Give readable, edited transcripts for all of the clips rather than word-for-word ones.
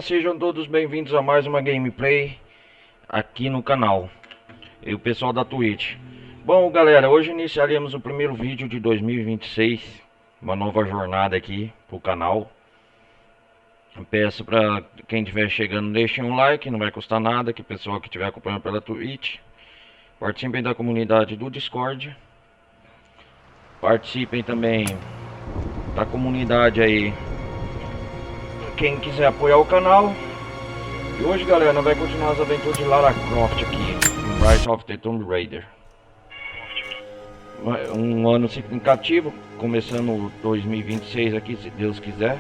Sejam todos bem-vindos a mais uma gameplay aqui no canal e o pessoal da Twitch. Bom, galera, hoje iniciaremos o primeiro vídeo de 2026, uma nova jornada aqui pro canal. Peço para quem estiver chegando, deixem um like, não vai custar nada, que o pessoal que estiver acompanhando pela Twitch participem da comunidade do Discord, participem também da comunidade aí, quem quiser apoiar o canal. E hoje, galera, nós vamos continuar as aventuras de Lara Croft aqui em Rise of the Tomb Raider. Um ano significativo, começando 2026 aqui, se Deus quiser.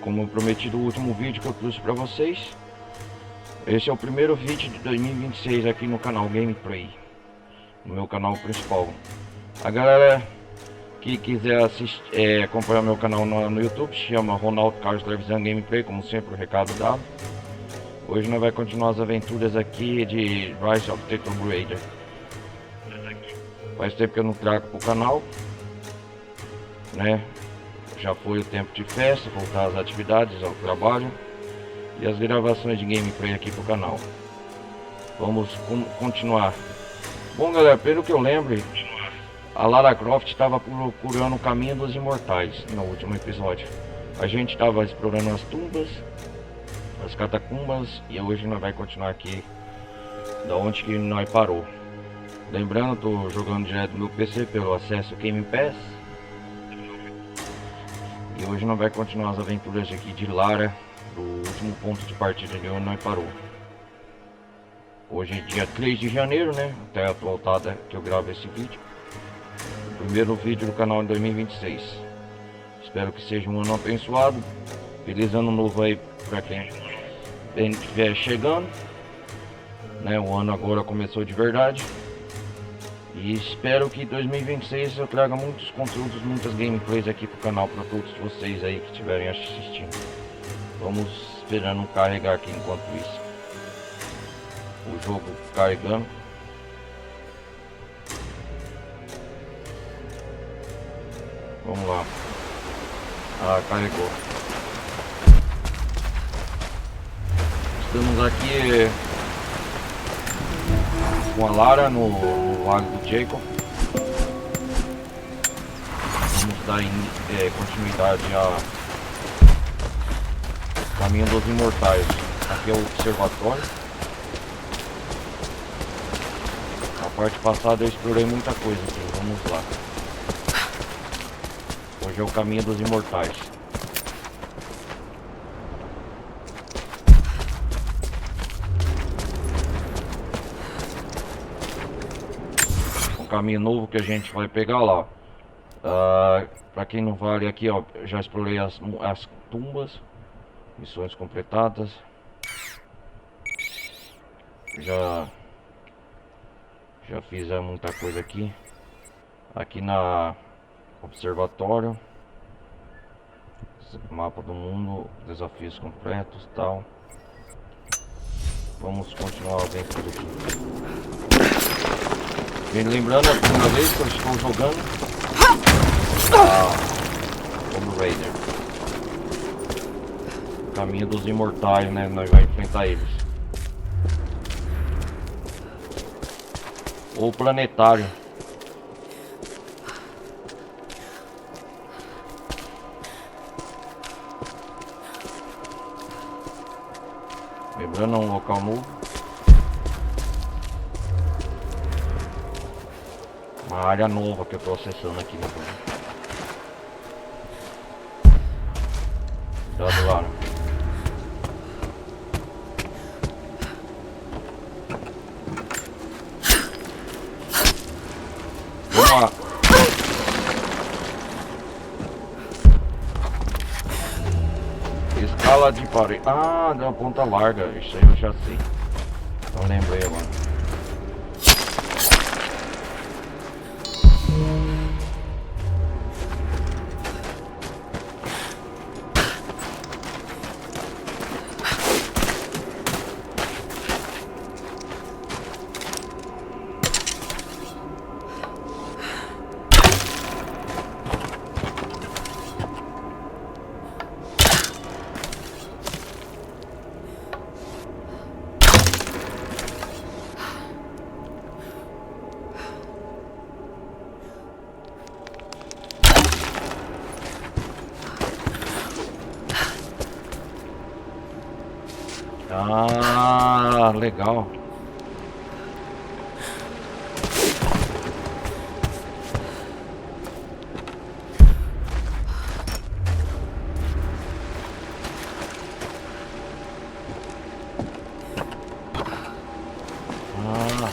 Como eu prometi no último vídeo que eu trouxe para vocês, esse é o primeiro vídeo de 2026 aqui no canal Gameplay, no meu canal principal. A galera que quiser assistir, acompanhar meu canal no YouTube, se chama Ronaldo Carlos Televisão Gameplay, como sempre, o recado dado. Hoje nós vamos continuar as aventuras aqui de Rise of the Tomb Raider. Faz tempo que eu não trago pro canal, né? Já foi o tempo de festa, voltar às atividades, ao trabalho e as gravações de gameplay aqui pro canal. Vamos continuar. Bom, galera, pelo que eu lembro, a Lara Croft estava procurando o caminho dos imortais no último episódio. A gente estava explorando as tumbas, as catacumbas, e hoje nós vamos continuar aqui da onde que nós parou. Lembrando, estou jogando direto no meu PC pelo acesso Game Pass. E hoje nós vamos continuar as aventuras aqui de Lara, do último ponto de partida de onde nós parou. Hoje é dia 3 de janeiro, né? Até a atual data que eu gravo esse vídeo. O primeiro vídeo do canal em 2026. Espero que seja um ano abençoado. Feliz ano novo aí para quem estiver chegando, né? O ano agora começou de verdade. E espero que 2026 eu traga muitos conteúdos, muitas gameplays aqui pro canal para todos vocês aí que estiverem assistindo. Vamos esperando carregar aqui enquanto isso. O jogo carregando. Vamos lá. Ah, carregou. Estamos aqui com a Lara no Vale do Jacob. Vamos dar continuidade a Caminho dos Imortais. Aqui é o observatório. Na parte passada eu explorei muita coisa aqui. Vamos lá. Hoje é o Caminho dos Imortais. Caminho novo que a gente vai pegar lá. Para quem não vale aqui, ó, já explorei as tumbas, missões completadas. Já fiz muita coisa aqui. Aqui na observatório, mapa do mundo, desafios completos, tal. Vamos continuar a aventura aqui. Bem, lembrando, a primeira vez que eu estou jogando Tomb Raider, Caminho dos Imortais, né? Nós vamos enfrentar eles. Ou Planetário. Lembrando, é um local novo. Uma área nova que eu estou acessando aqui no jogo. Cuidado lá. Vamos lá. Escala de parede. Ah, deu uma ponta larga. Isso aí eu já sei. Não lembrei agora. Ah, legal. Ah,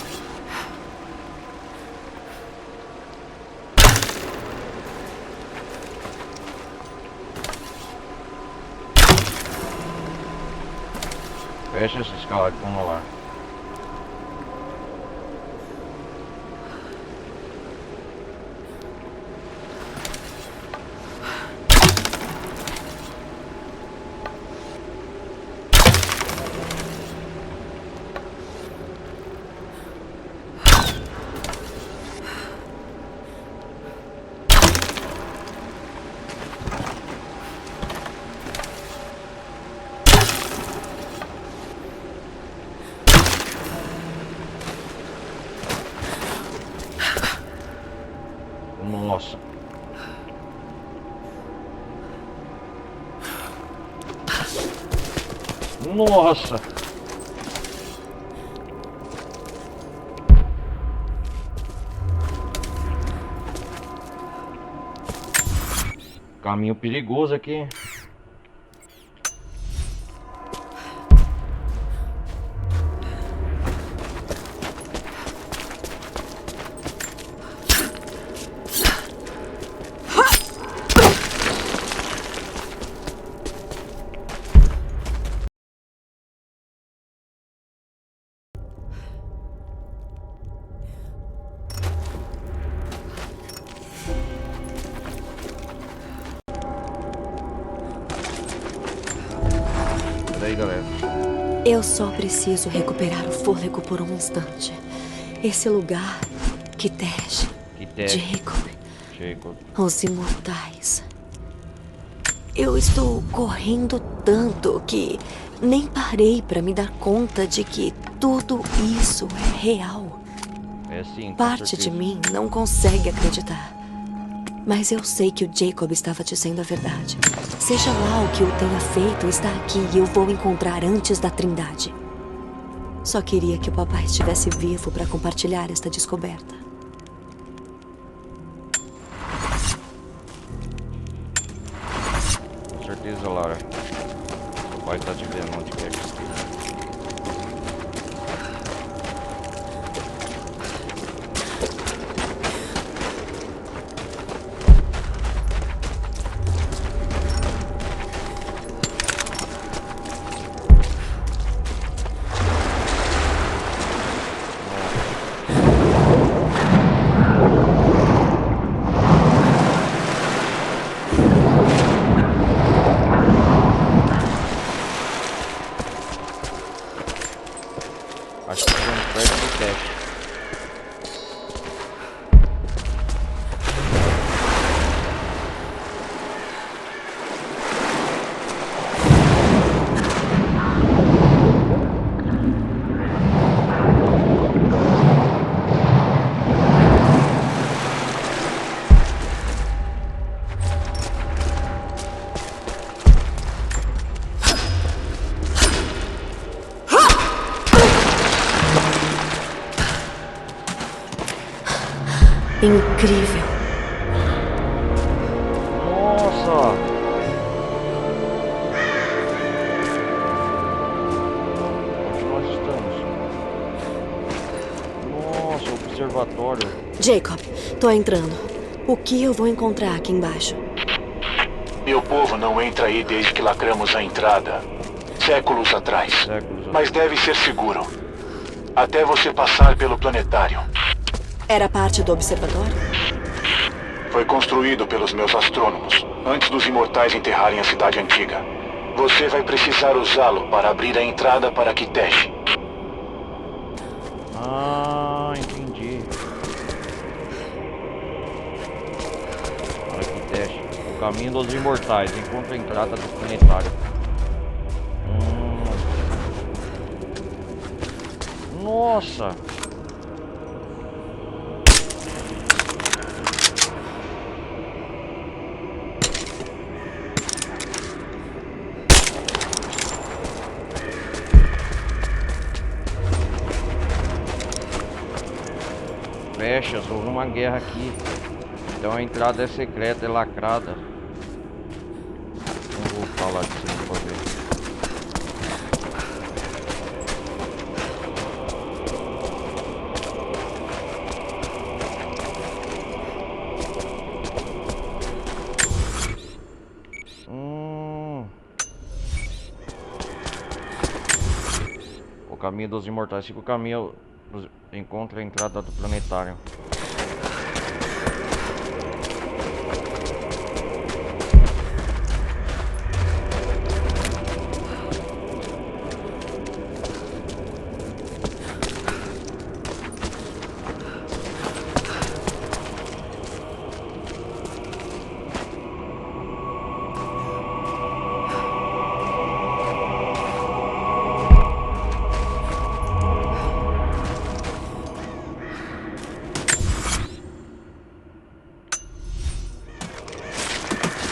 fecha essa escala aqui, vamos lá. Nossa. Nossa. Caminho perigoso aqui. Peraí, galera. Eu só preciso recuperar o fôlego por um instante. Esse lugar, Kitesh, Jacob, os imortais. Eu estou correndo tanto que nem parei para me dar conta de que tudo isso é real. É sim, com Parte certeza. de mim não consegue acreditar. Mas eu sei que o Jacob estava dizendo a verdade. Seja lá o que eu tenha feito, está aqui e eu vou encontrar antes da Trindade. Só queria que o papai estivesse vivo para compartilhar esta descoberta. Com certeza, Lara. O pai tá te vendo onde quer que esteja. Acho que estamos perto do teste. Incrível. Nossa! Onde nós estamos? Nossa, observatório. Jacob, tô entrando. O que eu vou encontrar aqui embaixo? Meu povo não entra aí desde que lacramos a entrada. Séculos atrás. Mas deve ser seguro. Até você passar pelo planetário. Era parte do observatório? Foi construído pelos meus astrônomos, antes dos imortais enterrarem a cidade antiga. Você vai precisar usá-lo para abrir a entrada para Kitesh. Ah, entendi. Para Kitesh. O caminho dos imortais. Encontra a entrada do planetário. Nossa! flechas, houve uma guerra aqui. Então a entrada é secreta, é lacrada. Não vou falar de cima pra ver. O caminho dos imortais. Siga o caminho, encontra a entrada do planetário.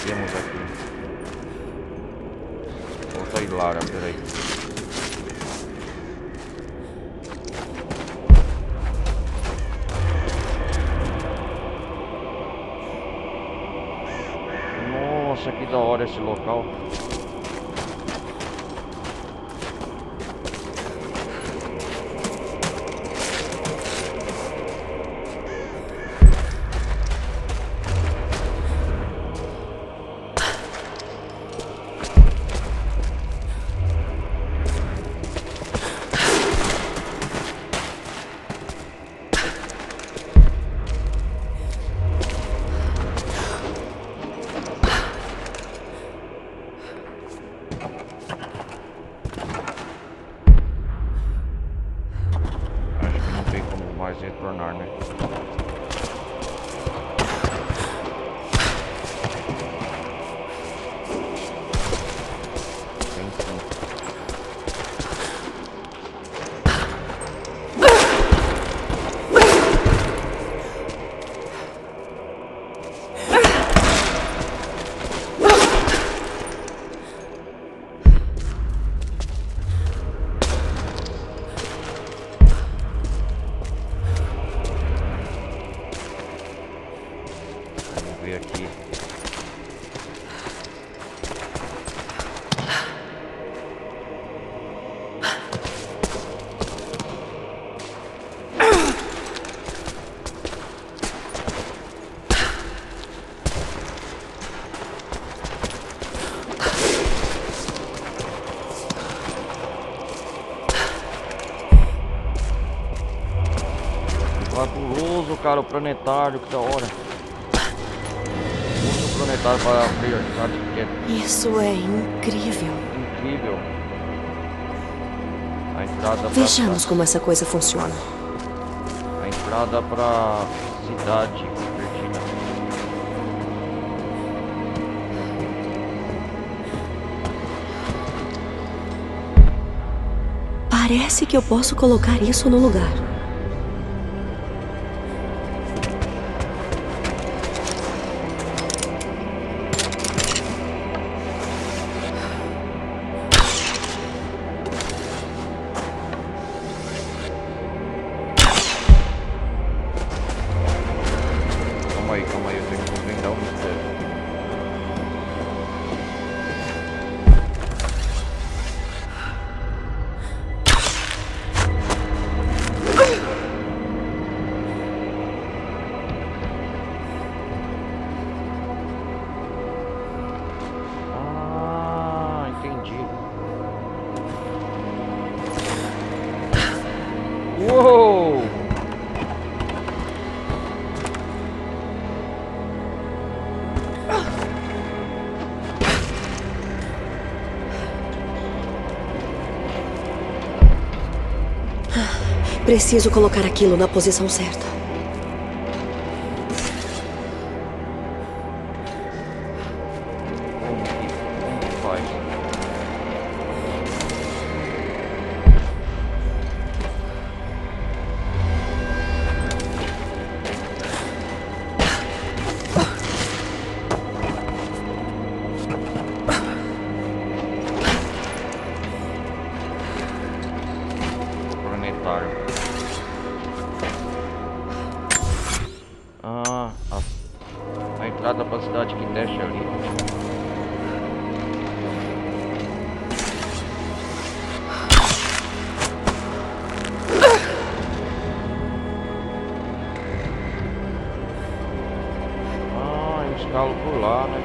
Temos aqui. Volta aí, Lara, peraí. Nossa, que da hora esse local. Retornar, né? Tem sim. Aqui. Fabuloso, cara, o planetário, que da hora. Planetário para abrir. Isso é incrível. Incrível. A entrada. Vejamos como essa coisa funciona. A entrada para cidade perdida. Parece que eu posso colocar isso no lugar. Calma aí, eu tenho que desvendar um mistério. Ah, entendi. Uou! Preciso colocar aquilo na posição certa. Como que faz? Planetário. capacidade que teste ali. Ah, eu escalo por lá, né?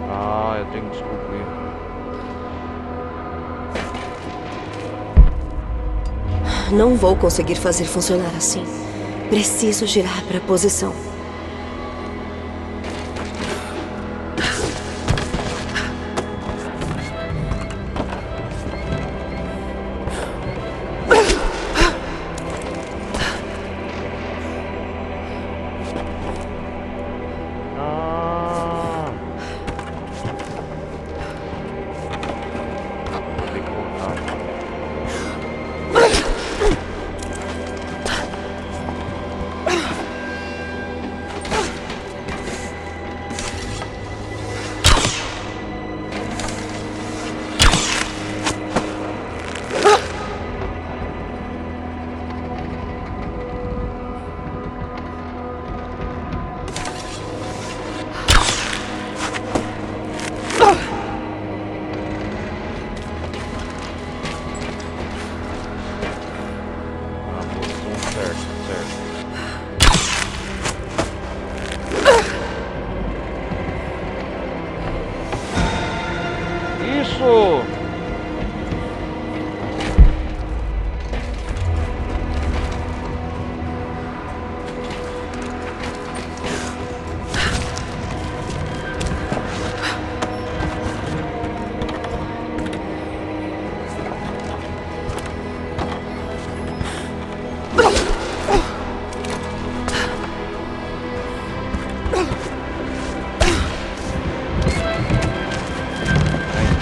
Ah, eu tenho que descobrir. Não vou conseguir fazer funcionar assim. Preciso girar para a posição. Isso!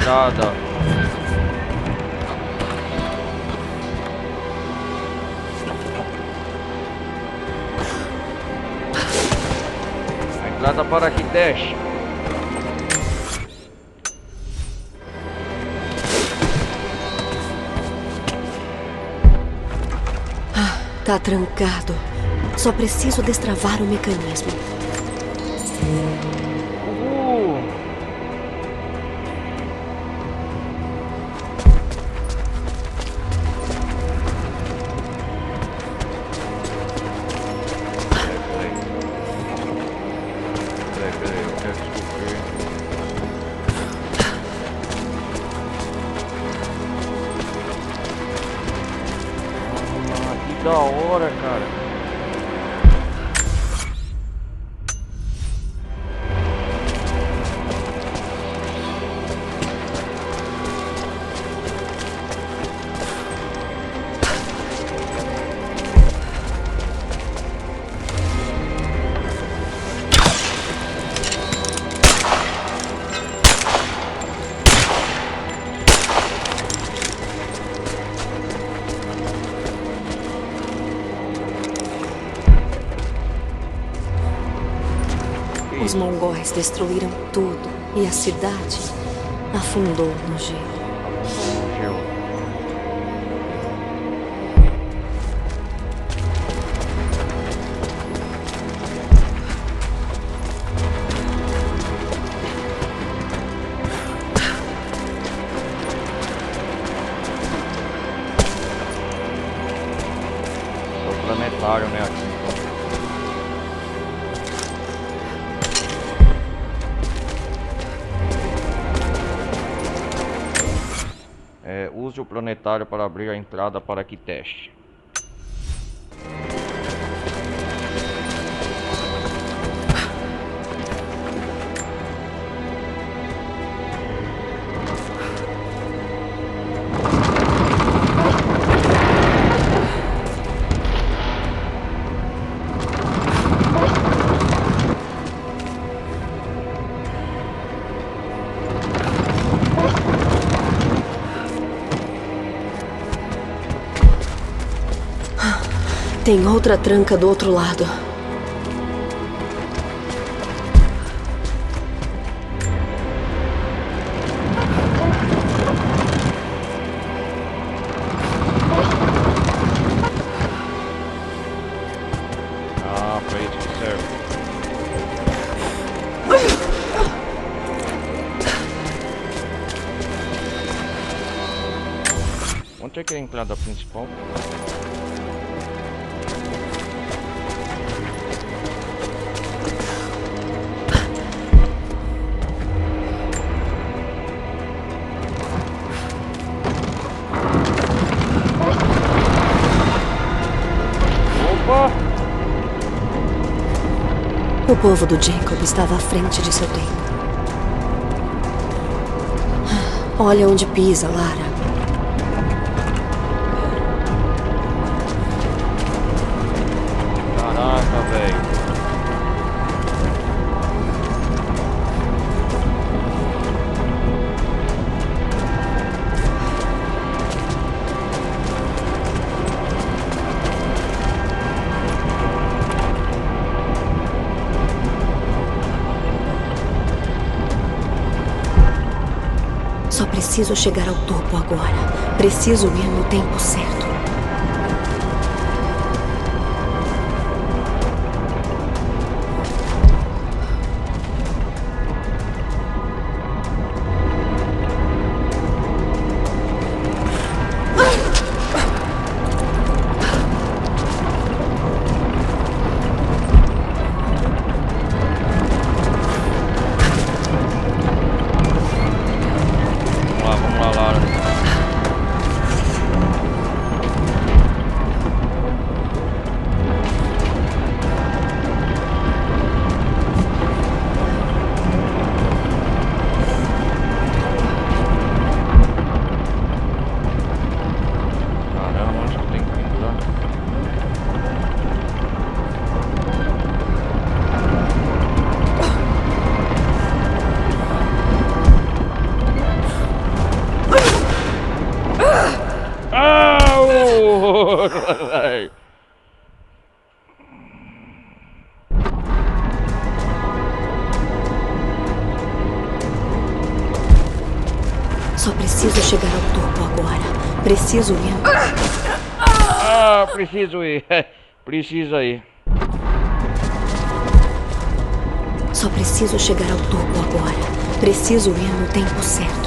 Entrada. A entrada para aqui, dash. Tá trancado. Só preciso destravar o mecanismo. Da hora, cara. Os mongóis destruíram tudo e a cidade afundou no gelo. Use o planetário para abrir a entrada para que teste. Tem outra tranca do outro lado. Ah, pra isso que serve. Onde é que é a entrada principal? O povo do Jacob estava à frente de seu tempo. Olha onde pisa, Lara. Caraca, velho. Só preciso chegar ao topo agora. Preciso ir no tempo certo. Vamos lá, Lara. Caramba, onde eu tenho que pendurar? Ai! Só preciso chegar ao topo agora. Preciso ir. Ah, preciso ir. Precisa ir. Só preciso chegar ao topo agora. Preciso ir no tempo certo.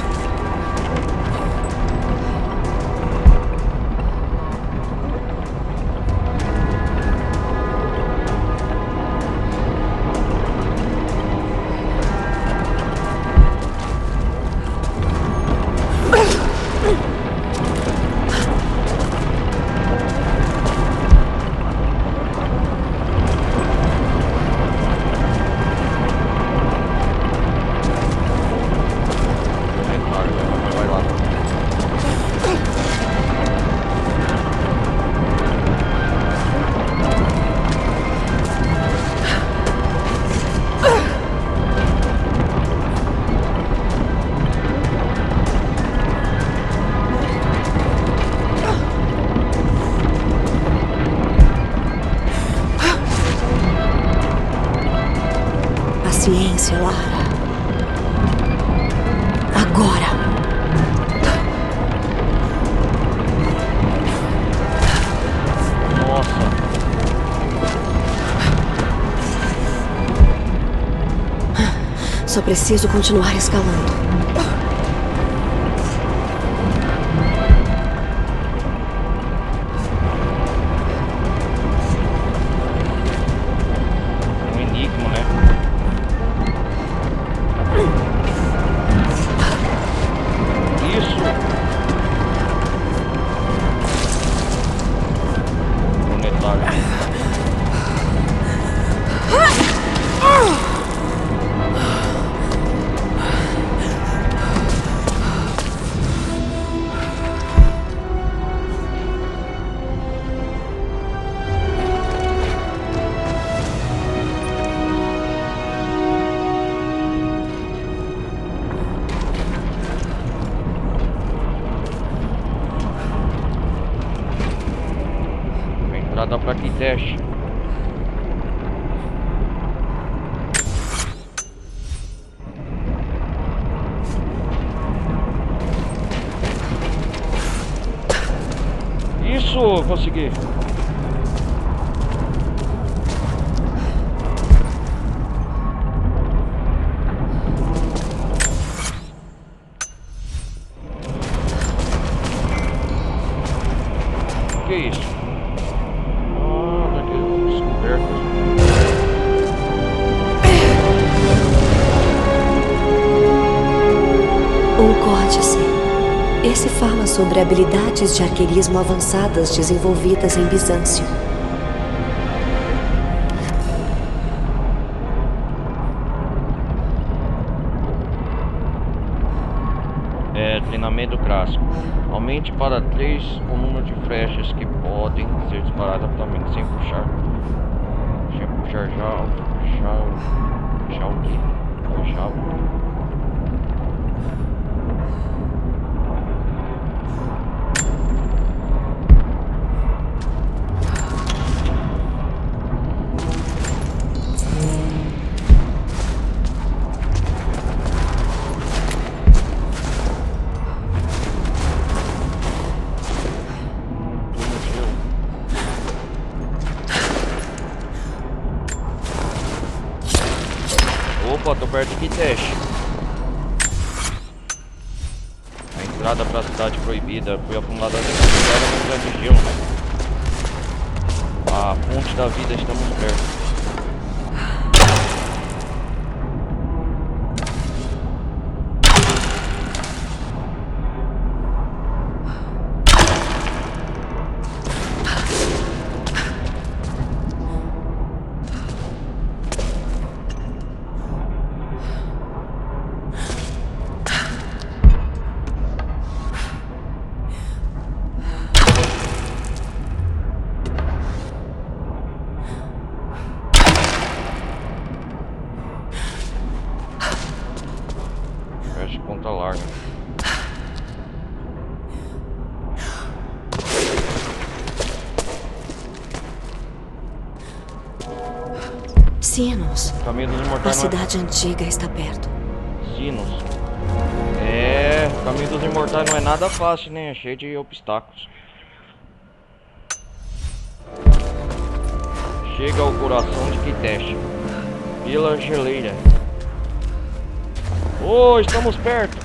Vai lá. Paciência, Lara. Agora. Nossa. Só preciso continuar escalando. Um enigma, né? Isso. Entrada pra que teste? Isso, consegui. Que isso? Ah, daquele descoberto. Um códice. Esse fala sobre habilidades de arqueirismo avançadas desenvolvidas em Bizâncio. Treinamento clássico. Aumente para 3 o número de flechas que podem ser disparadas rapidamente sem puxar. Sem puxar já o quê? Puxar o quê? Opa, tô perto de teste. A entrada pra cidade proibida. Fui afundada dentro de gelo. A fonte da vida, estamos perto. Fecha conta larga. Sinos. Caminho dos A Imortais. cidade antiga está perto. Sinos. O caminho dos Imortais não é nada fácil, né? É cheio de obstáculos. Chega ao coração de Kitech. Vila Geleira. Oh, estamos perto.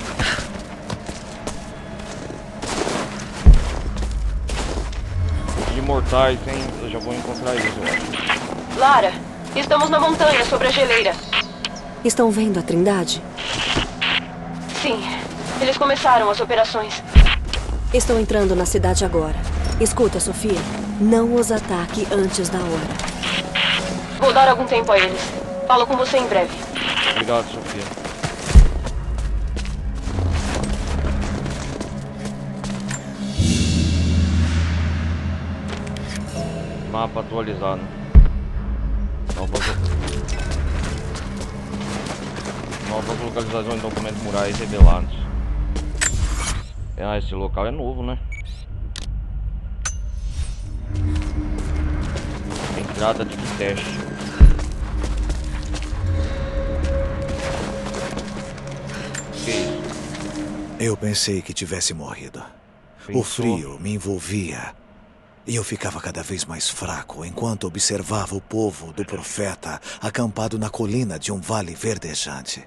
Os Imortais, hein? Eu já vou encontrar eles, eu acho. Lara, estamos na montanha sobre a geleira. Estão vendo a Trindade? Sim, eles começaram as operações. Estão entrando na cidade agora. Escuta, Sofia. Não os ataque antes da hora. Vou dar algum tempo a eles. Falo com você em breve. Obrigado, Sofia. Mapa atualizado. Novas localizações de documentos murais revelados. Esse local é novo, né? Entrada de teste. Que isso? Eu pensei que tivesse morrido. O frio me envolvia e eu ficava cada vez mais fraco enquanto observava o povo do profeta acampado na colina de um vale verdejante.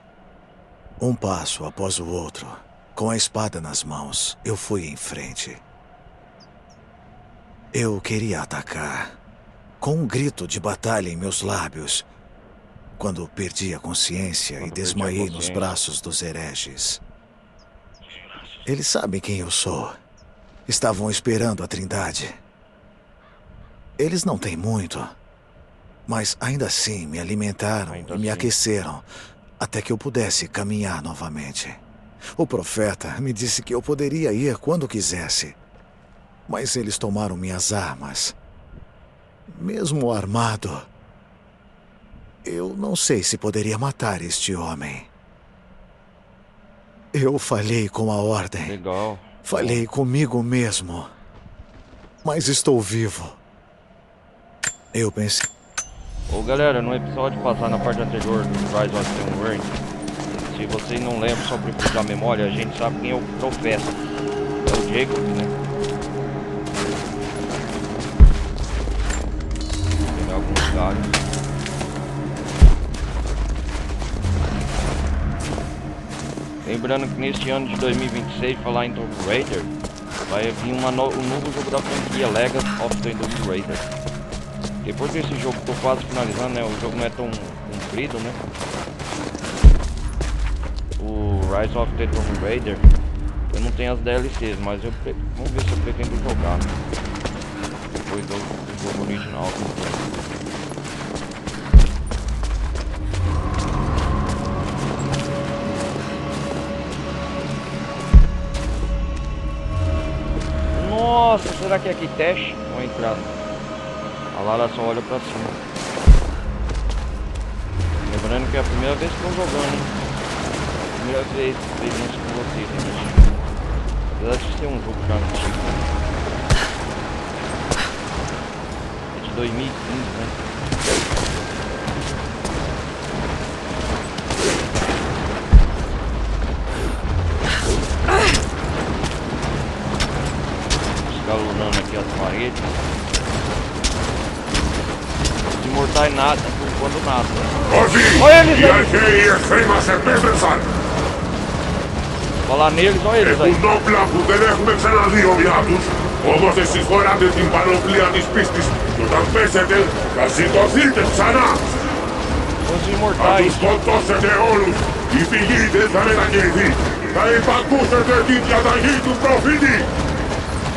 Um passo após o outro, com a espada nas mãos, eu fui em frente. Eu queria atacar, com um grito de batalha em meus lábios, quando perdi a consciência e desmaiei nos braços dos hereges. Eles sabem quem eu sou. Estavam esperando a Trindade. Eles não têm muito, mas ainda assim me alimentaram e me aqueceram até que eu pudesse caminhar novamente. O profeta me disse que eu poderia ir quando quisesse, mas eles tomaram minhas armas. Mesmo armado, eu não sei se poderia matar este homem. Eu falhei com a ordem. Legal. Falhei comigo mesmo. Mas estou vivo. Eu pensei... Ô galera, no episódio passado, na parte anterior do Rise of the Tomb Raider, se vocês não lembram, só para refrescar a memória, a gente sabe quem é o profeta. É o Jacob, né? Tem alguns galhos. Lembrando que neste ano de 2026, falar em Tomb Raider, vai vir um novo jogo da franquia Legacy of the Tomb Raider. Depois desse jogo, tô quase finalizando, né? O jogo não é tão comprido, né? O Rise of the Tomb Raider, eu não tenho as DLCs, mas vamos ver se eu pretendo jogar, né? Depois do jogo original. Nossa, será que é aqui teste? Vou entrar. A Lara só olha pra cima. Lembrando que é a primeira vez que eu tô jogando, hein? Primeira vez isso com vocês, hein? Apesar de ser um jogo já antigo, né? É de 2015, né? Escalonando aqui as paredes. Imortais nada, por enquanto nada. Olha eles aí! Falar neles, olha eles aí. Os imortais.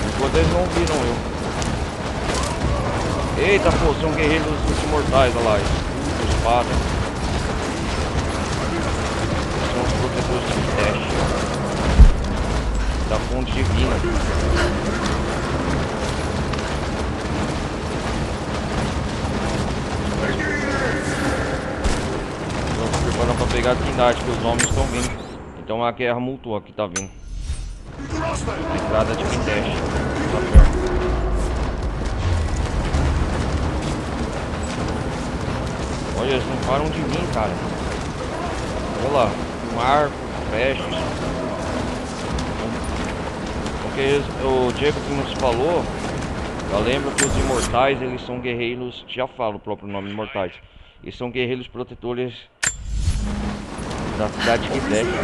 Enquanto eles não viram eu. Eita, pô, são guerreiros dos imortais, olha lá, escudo, espada. São os protetores de teste da fonte divina. Estão se preparando para pegar a Trindade, que os homens estão vindo. Então a guerra mutua que tá vindo. A entrada de Quinteste. Tá perto. Olha, eles não param de vir, cara. Olha lá, um arco, flechas. Porque o Jacob nos falou, eu lembro que os imortais, eles são guerreiros, já falo o próprio nome, imortais. Eles são guerreiros protetores da cidade de Quinteste.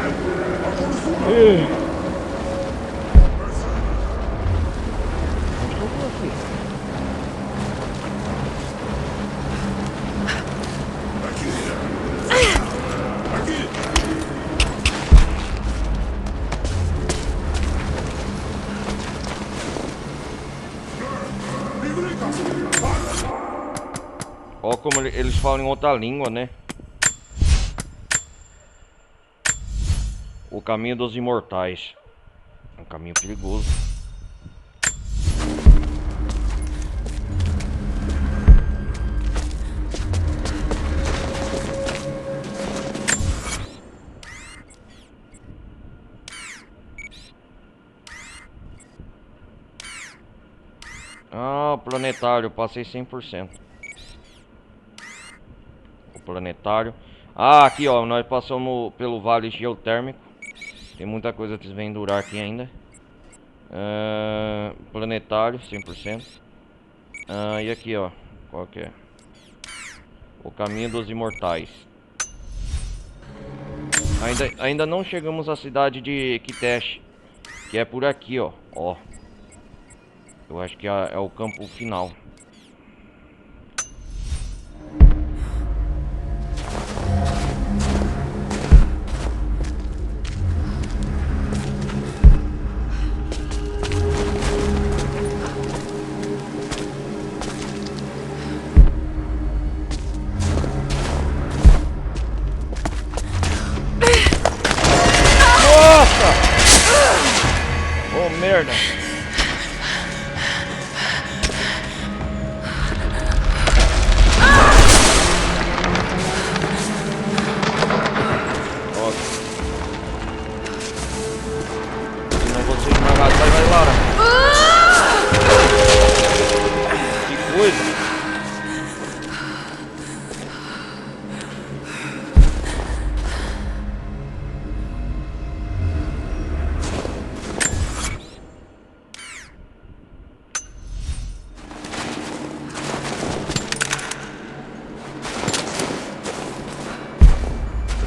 Olha como eles falam em outra língua, né? O caminho dos imortais. É um caminho perigoso. Ah, planetário, passei 100%. O planetário. Ah, aqui ó, nós passamos pelo vale geotérmico. Tem muita coisa que vem durar aqui ainda. Planetário, 100%. E aqui ó, qual que é? O caminho dos imortais. Ainda não chegamos à cidade de Kitezh, que é por aqui ó. Ó. Eu acho que é o campo final. Nossa! Oh, merda! Vai, Lara. Que coisa.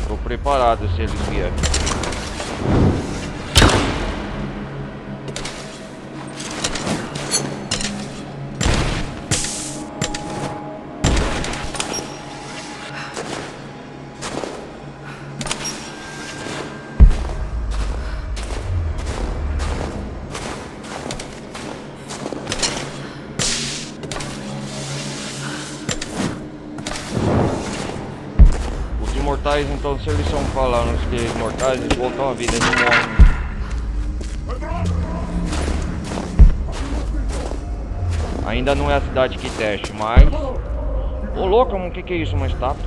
Tô preparado se eles vierem. Imortais, então se eles são falando que imortais, eles voltam à vida, eles morrem. Ainda não é a cidade que teste, mas... Ô louco, o que é isso? Uma estátua?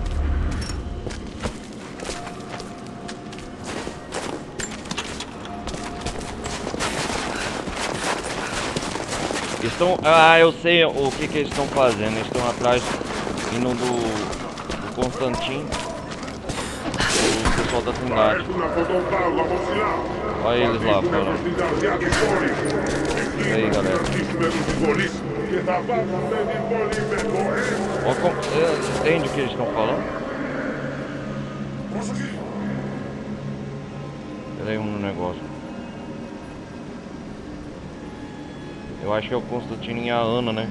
Estão... Ah, eu sei o que eles estão fazendo. Eles estão atrás, indo do Constantino. O pessoal da Trindade. Olha eles lá, falando. E aí, galera. Olha como... Entende o que eles estão falando? Peraí, um negócio. Eu acho que é o Constantino e a Ana, né?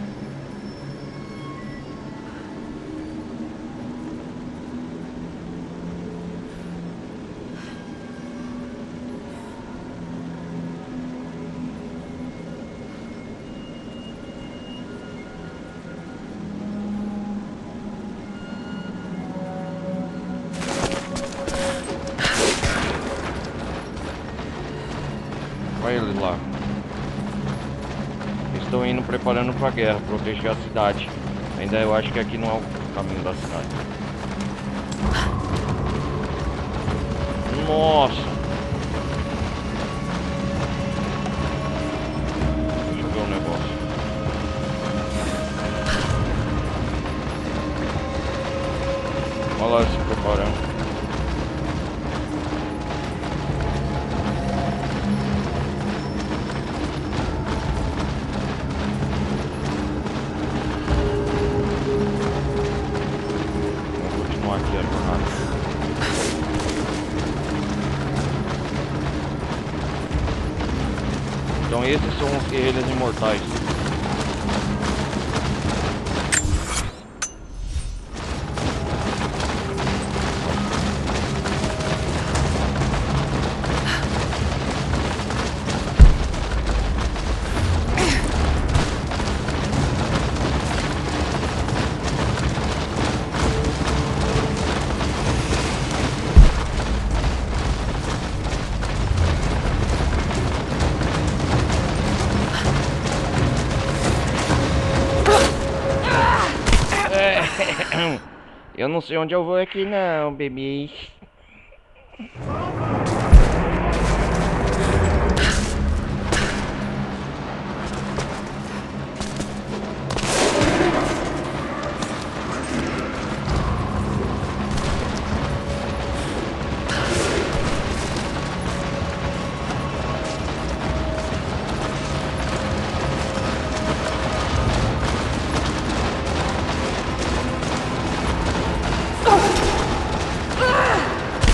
Olha eles lá. Estão indo preparando pra guerra, proteger a cidade. Ainda eu acho que aqui não é o caminho da cidade. Nossa! Deixa eu ver um negócio. Olha lá se preparando. Então esses são os guerreiros imortais. Eu não sei onde eu vou aqui não, bebê.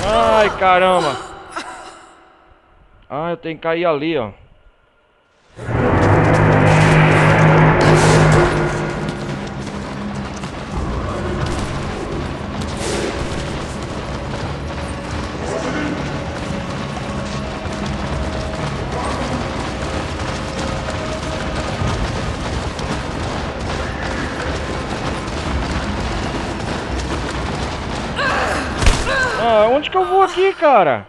Ai, caramba. Ah, eu tenho que cair ali, ó. Ah, onde que eu vou aqui, cara?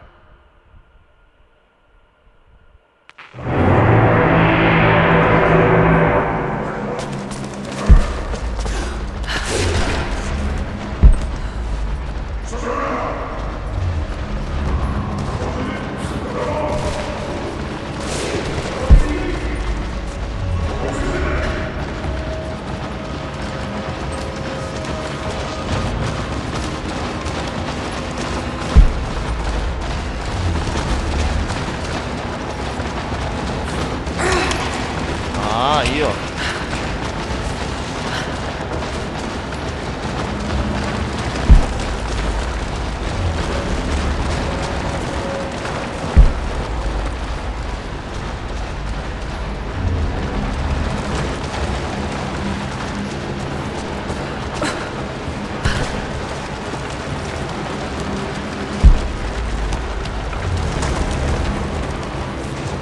Aí, ó.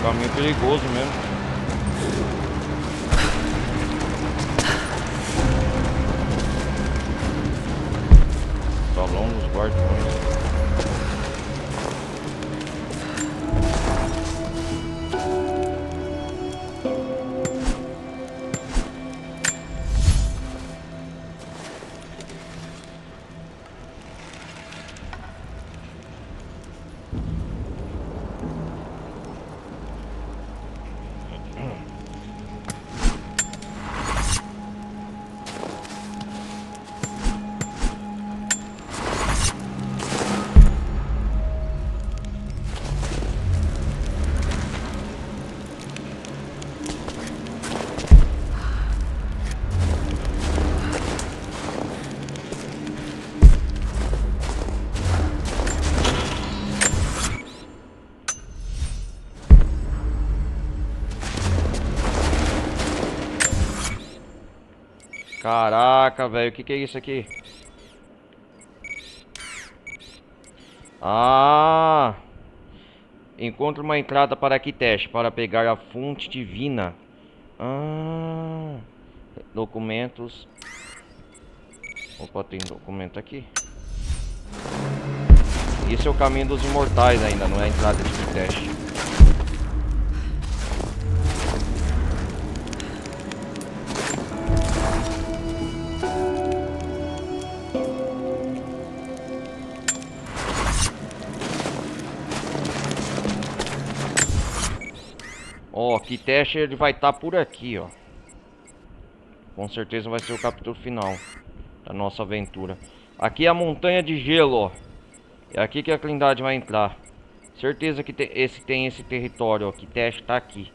caminho perigoso mesmo. Salão dos guardiões. Caraca, velho, o que é isso aqui? Ah! Encontre uma entrada para Kitezh para pegar a fonte divina. Ah! Documentos. Opa, tem documento aqui. Esse é o caminho dos imortais ainda, não é a entrada de Kitezh. Ó, Kitezh ele vai estar por aqui, ó. Com certeza vai ser o capítulo final da nossa aventura. Aqui é a montanha de gelo, ó. É aqui que a Trindade vai entrar. Certeza que tem esse território, ó. Kitezh tá aqui.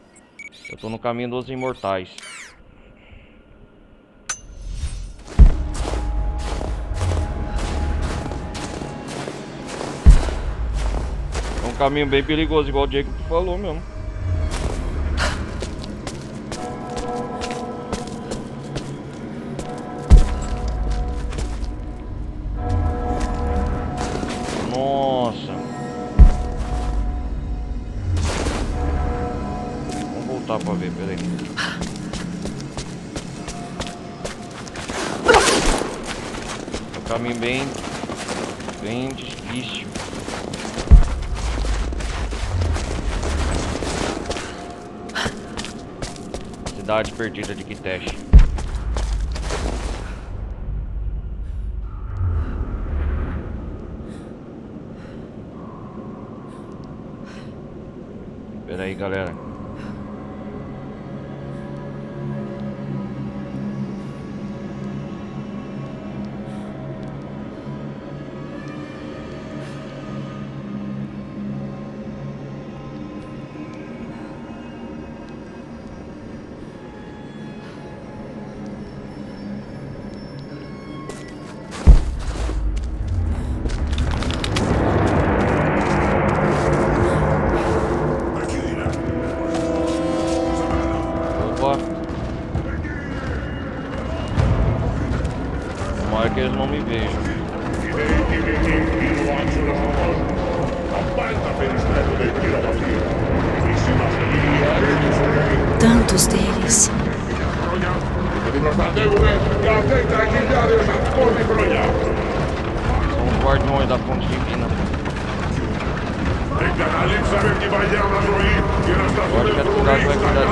Eu tô no caminho dos imortais. É um caminho bem perigoso, igual o Jacob falou mesmo. Nossa. Vamos voltar pra ver, peraí. É um caminho bem difícil. Cidade perdida de Kitezh. Pera aí, galera. Tomara que eles não me vejam. Tantos deles. São os guardiões da fonte divina. Agora que a cidade vai cuidar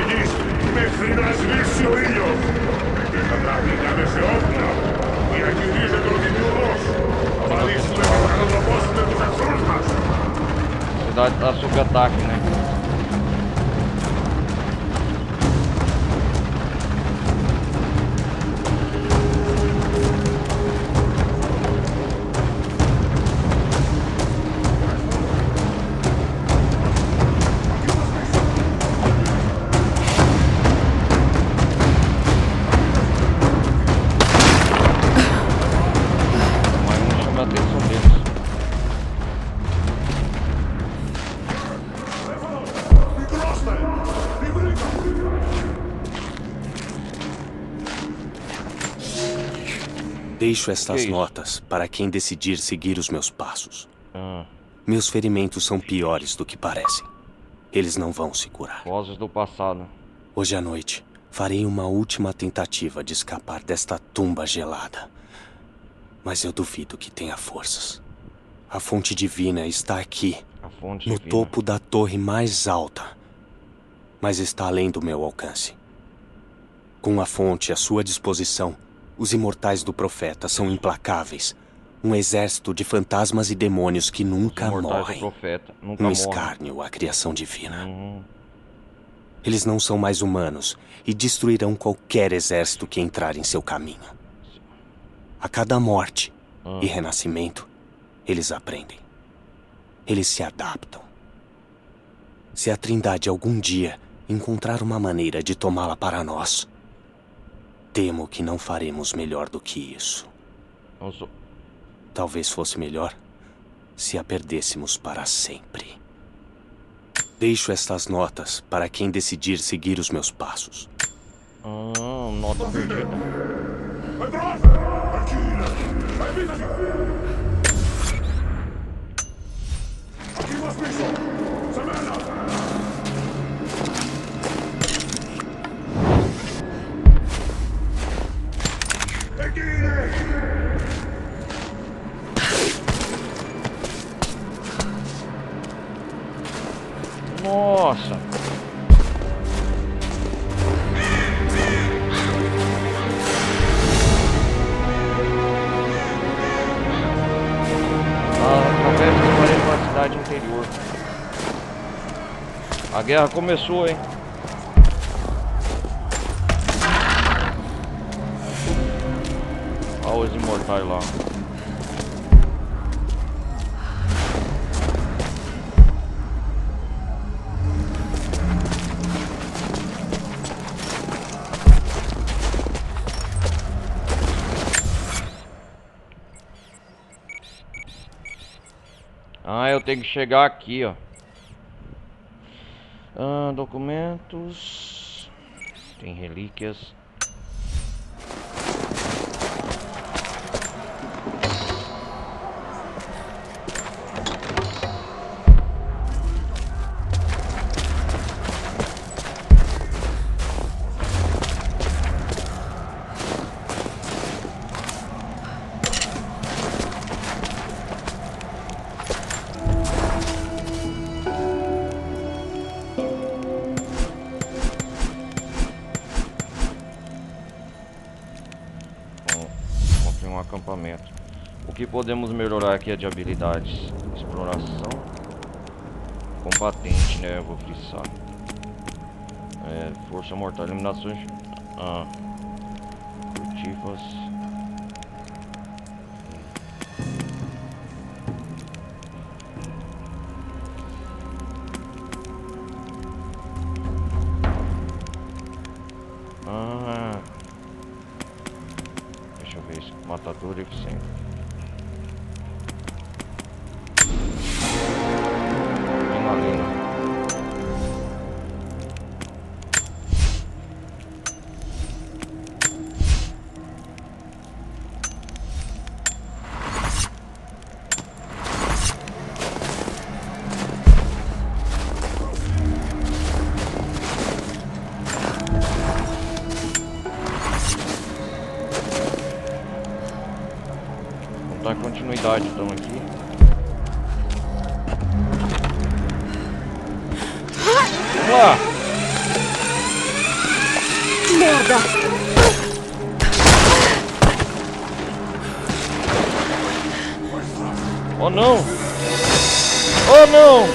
disso. A cidade está sob ataque, né? Deixo estas notas para quem decidir seguir os meus passos. Meus ferimentos são piores do que parecem. Eles não vão se curar. Vozes do passado. Hoje à noite, farei uma última tentativa de escapar desta tumba gelada. Mas eu duvido que tenha forças. A fonte divina está aqui, no topo da torre mais alta. Mas está além do meu alcance. Com a fonte à sua disposição, os imortais do profeta são implacáveis. Um exército de fantasmas e demônios que nunca morrem. Um escárnio à criação divina. Eles não são mais humanos e destruirão qualquer exército que entrar em seu caminho. A cada morte e renascimento, eles aprendem. Eles se adaptam. Se a Trindade algum dia encontrar uma maneira de tomá-la para nós, temo que não faremos melhor do que isso. Talvez fosse melhor se a perdêssemos para sempre. Deixo estas notas para quem decidir seguir os meus passos. Nota perdida. Nossa! Através de uma cidade interior. A guerra começou, hein? Olha os imortais lá. Eu tenho que chegar aqui, ó. Documentos. Tem relíquias. Acampamento. O que podemos melhorar aqui é de habilidades. Exploração. Combatente, né? Eu vou frisar. Força mortal. Eliminações. Furtivas. Matador eficiente. Adrenalina. Continuidade então aqui. Vamos lá. Merda! Oh não! Oh não!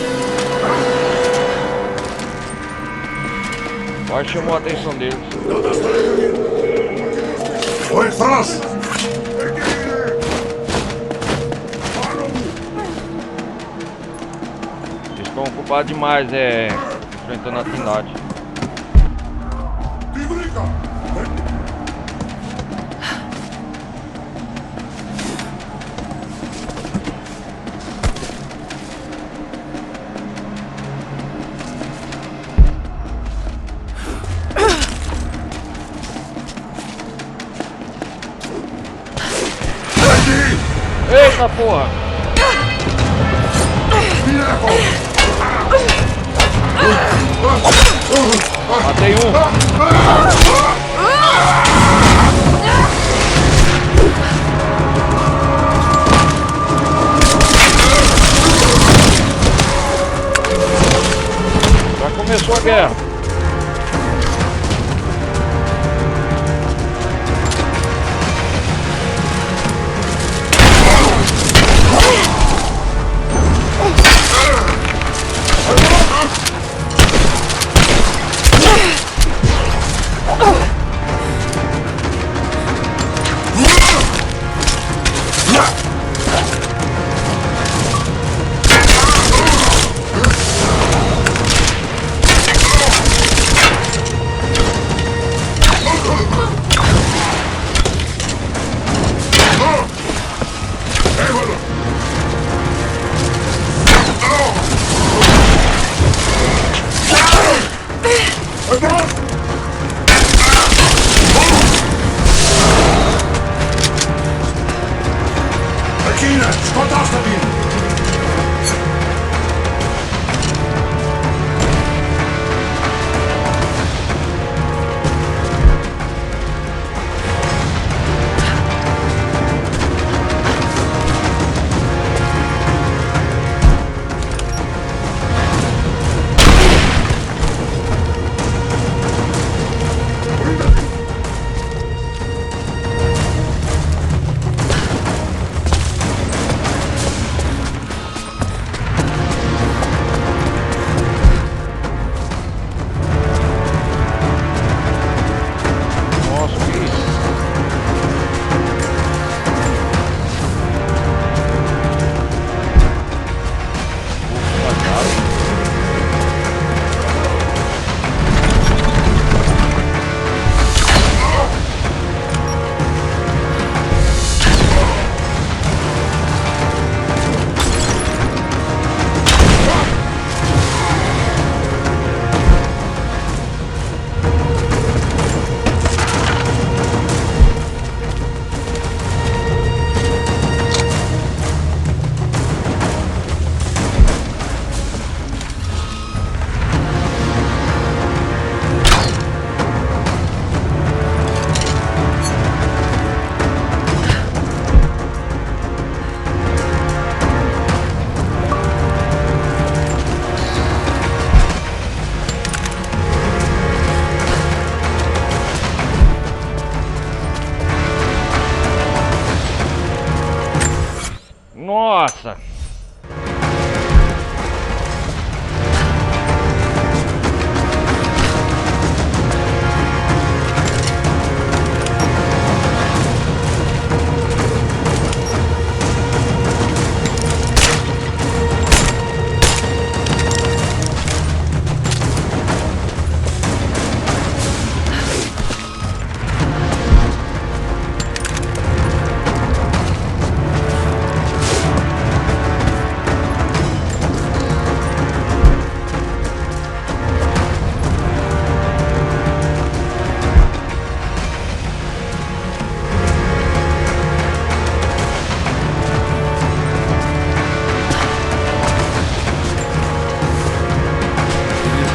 Quase chamou a atenção deles. Oi, Frost! Estão ocupados demais, enfrentando a Trindade. Eita porra! Matei um. Já começou a guerra. Nossa!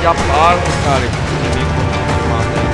Já param, cara, esse inimigo quando se mata aí.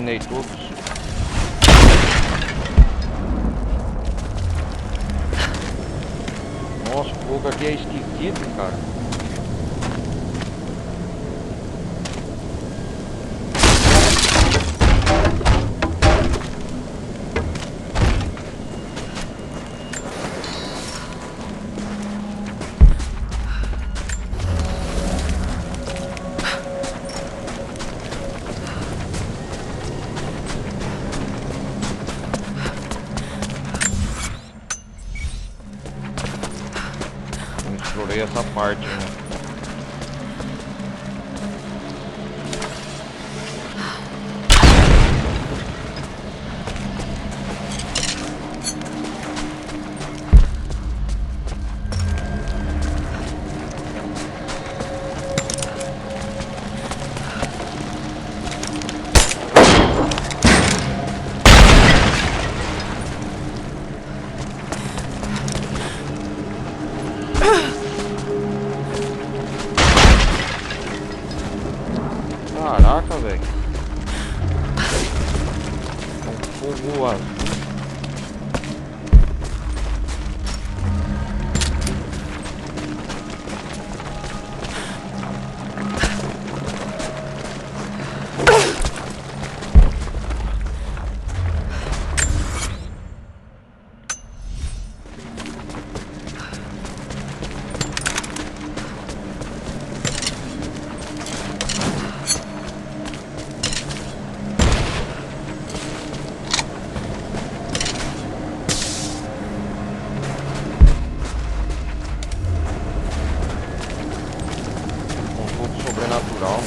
eliminei todos. Nossa, o fogo aqui é esquisito, cara. Explorei essa parte, né? Caraca, velho. Um fogo azul. Sobrenatural.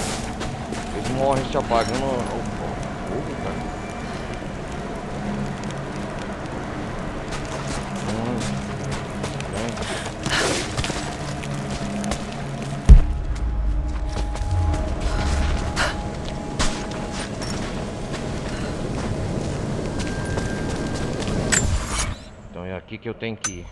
Eles morrem se apagando o fogo, cara. Bem. Então é aqui que eu tenho que ir.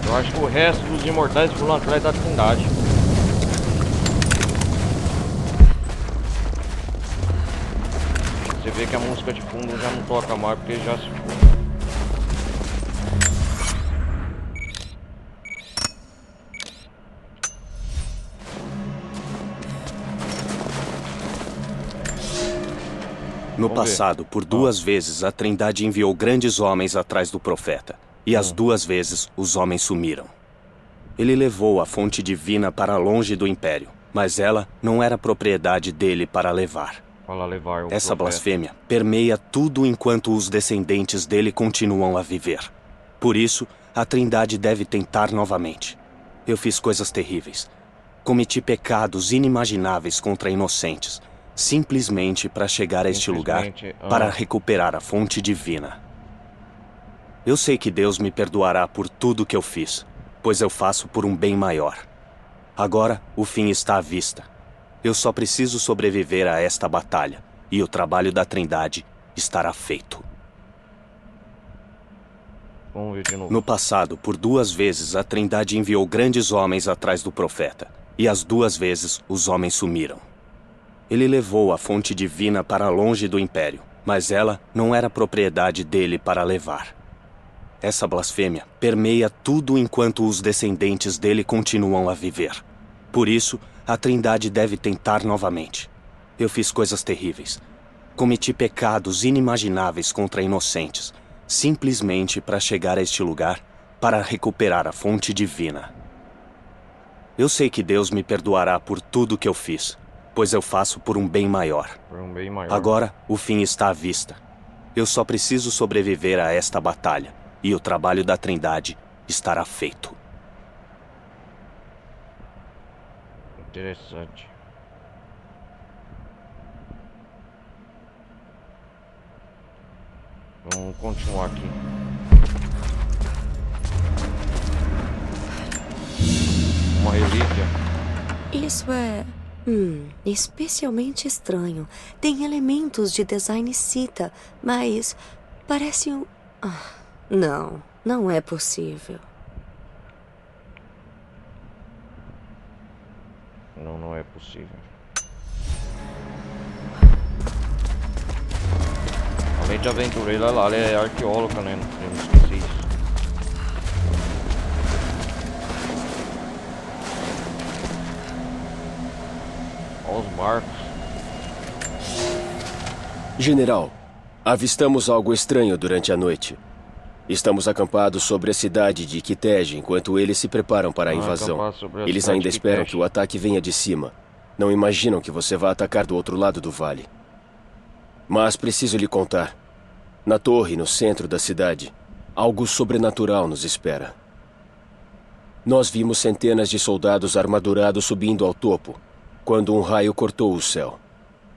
Eu acho que o resto dos imortais foram atrás da Trindade. Você vê que a música de fundo já não toca mais porque já se foi. No passado, por 2 vezes, a Trindade enviou grandes homens atrás do profeta. E as 2 vezes, os homens sumiram. Ele levou a fonte divina para longe do Império, mas ela não era propriedade dele para levar. Essa blasfêmia permeia tudo enquanto os descendentes dele continuam a viver. Por isso, a Trindade deve tentar novamente. Eu fiz coisas terríveis. Cometi pecados inimagináveis contra inocentes, simplesmente para chegar a este lugar para recuperar a fonte divina. Eu sei que Deus me perdoará por tudo que eu fiz, pois eu faço por um bem maior. Agora, o fim está à vista. Eu só preciso sobreviver a esta batalha, e o trabalho da Trindade estará feito. Vamos ver de novo. No passado, por 2 vezes, a Trindade enviou grandes homens atrás do profeta, e as 2 vezes, os homens sumiram. Ele levou a fonte divina para longe do Império, mas ela não era propriedade dele para levar. Essa blasfêmia permeia tudo enquanto os descendentes dele continuam a viver. Por isso, a Trindade deve tentar novamente. Eu fiz coisas terríveis. Cometi pecados inimagináveis contra inocentes, simplesmente para chegar a este lugar para recuperar a fonte divina. Eu sei que Deus me perdoará por tudo que eu fiz, pois eu faço por um bem maior. Agora, o fim está à vista. Eu só preciso sobreviver a esta batalha, E o trabalho da Trindade estará feito. Interessante. Vamos continuar aqui. Uma relíquia. Isso é... especialmente estranho. Tem elementos de design Sita, mas parece um... não, não é possível. Não é possível. Além de aventureira, ela é arqueóloga, né? Eu não esqueci isso. Olha os marcos. General, avistamos algo estranho durante a noite. Estamos acampados sobre a cidade de Kitej enquanto eles se preparam para a invasão. Eles ainda esperam que o ataque venha de cima. Não imaginam que você vá atacar do outro lado do vale. Mas preciso lhe contar. Na torre, no centro da cidade, algo sobrenatural nos espera. Nós vimos centenas de soldados armadurados subindo ao topo, quando um raio cortou o céu.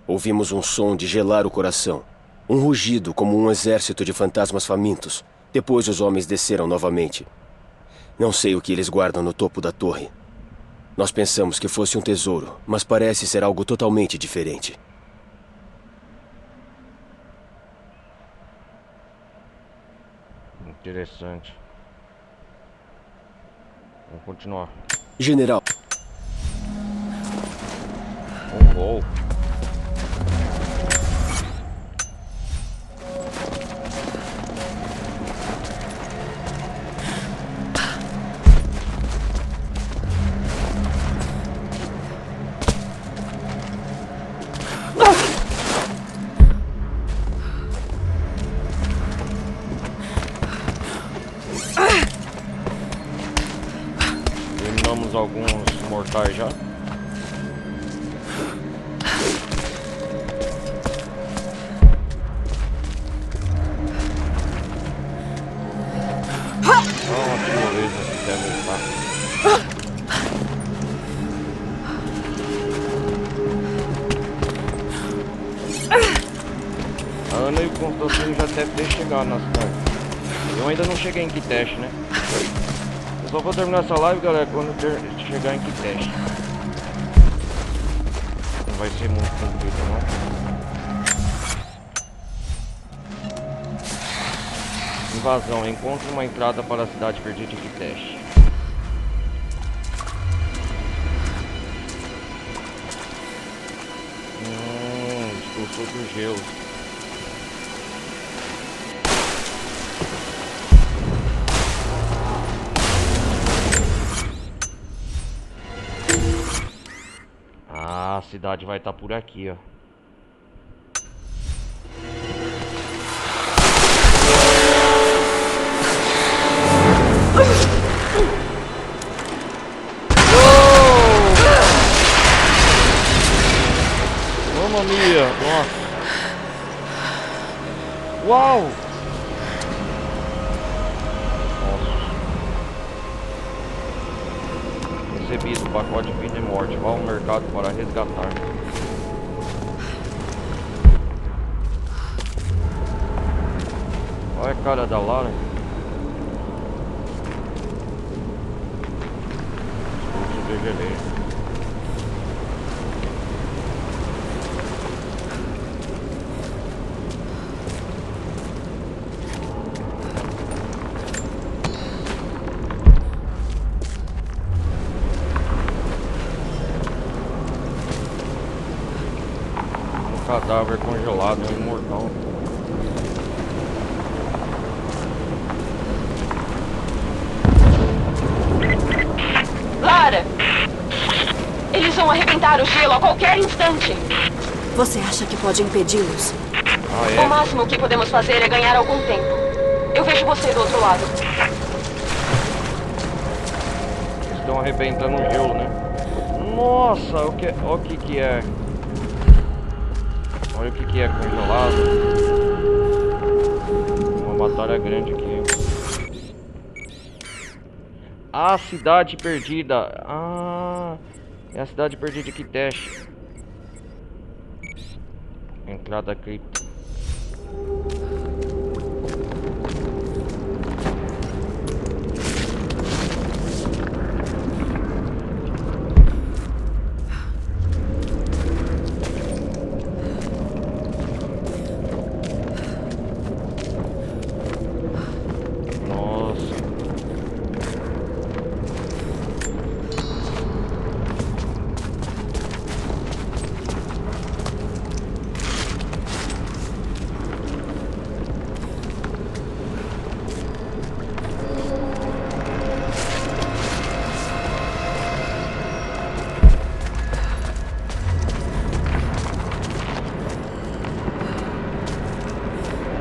Ouvimos um som de gelar o coração. Um rugido como um exército de fantasmas famintos. Depois os homens desceram novamente. Não sei o que eles guardam no topo da torre. Nós pensamos que fosse um tesouro, mas parece ser algo totalmente diferente. Interessante. Vamos continuar. General. Um gol. Eliminamos alguns mortais já. A Ana e o Constantino já deve ter chegado na cidade. Eu ainda não cheguei em Kitej, né? Eu só vou terminar essa live, galera, quando eu chegar em Kitej. Não vai ser muito comprido, não. Invasão. Encontre uma entrada para a cidade perdida de Kitej. Estou sob o gelo. Ah, a cidade vai estar por aqui, ó. Mamma mia, nossa. Uau! Nossa. Recebido pacote de vida e morte. Vá ao mercado para resgatar. Olha a cara da Lara. Expulso de geleiro. Cadáver congelado, é imortal. Lara! Eles vão arrebentar o gelo a qualquer instante. Você acha que pode impedi-los? Ah, é? O máximo que podemos fazer é ganhar algum tempo. Eu vejo você do outro lado. Eles estão arrebentando o gelo, né? Nossa, olha o que é. Olha o que é congelado. Uma batalha grande aqui. A cidade perdida. Ah, é a cidade perdida de Kitezh. Entrada cripta.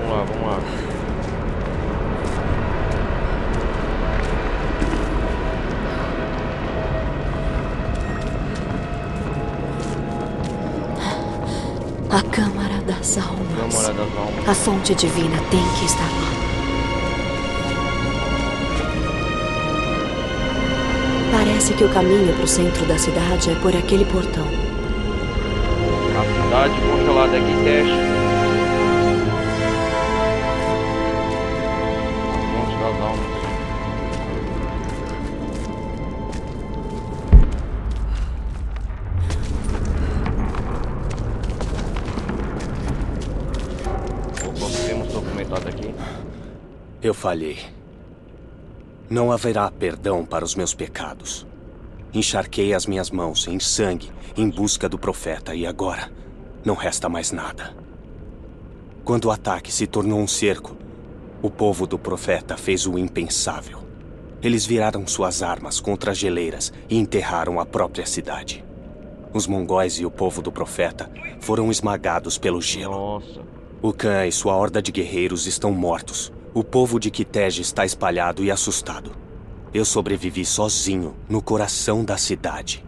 Vamos lá. A Câmara das Almas. A fonte divina tem que estar lá. Parece que o caminho para o centro da cidade é por aquele portão. A cidade congelada é Kitezh. Eu falhei. Não haverá perdão para os meus pecados. Encharquei as minhas mãos em sangue em busca do profeta e agora não resta mais nada. Quando o ataque se tornou um cerco, o povo do profeta fez o impensável. Eles viraram suas armas contra as geleiras e enterraram a própria cidade. Os mongóis e o povo do profeta foram esmagados pelo gelo. O Khan e sua horda de guerreiros estão mortos. O povo de Kitezh está espalhado e assustado. Eu sobrevivi sozinho no coração da cidade.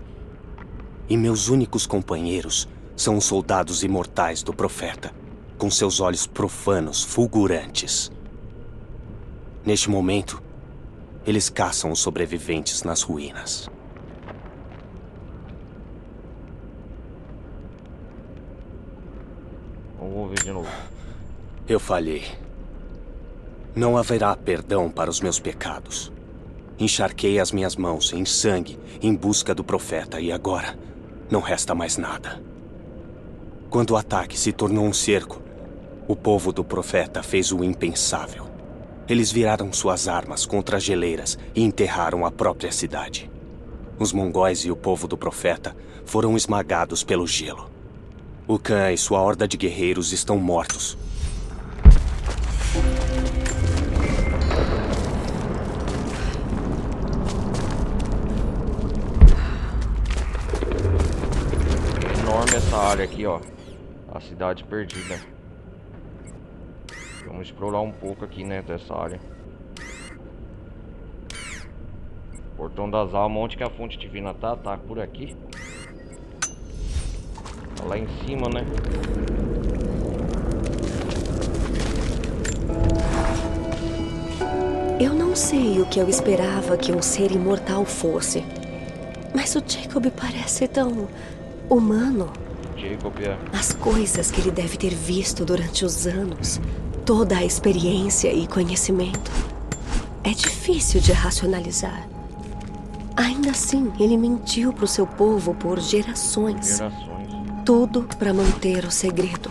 E meus únicos companheiros são os soldados imortais do profeta, com seus olhos profanos fulgurantes. Neste momento, eles caçam os sobreviventes nas ruínas. Vamos ver de novo. Eu falhei. Não haverá perdão para os meus pecados. Encharquei as minhas mãos em sangue em busca do profeta e agora não resta mais nada. Quando o ataque se tornou um cerco, o povo do profeta fez o impensável. Eles viraram suas armas contra as geleiras e enterraram a própria cidade. Os mongóis e o povo do profeta foram esmagados pelo gelo. O Khan e sua horda de guerreiros estão mortos. Enorme essa área aqui, ó. A cidade perdida. Vamos explorar um pouco aqui, né, dessa área. Portão das Almas, onde que a fonte divina tá? Tá por aqui. Tá lá em cima, né? Eu não sei o que eu esperava que um ser imortal fosse. Mas o Jacob parece tão humano. Jacob é. As coisas que ele deve ter visto durante os anos. Toda a experiência e conhecimento. É difícil de racionalizar. Ainda assim, ele mentiu para o seu povo por gerações. Tudo para manter o segredo.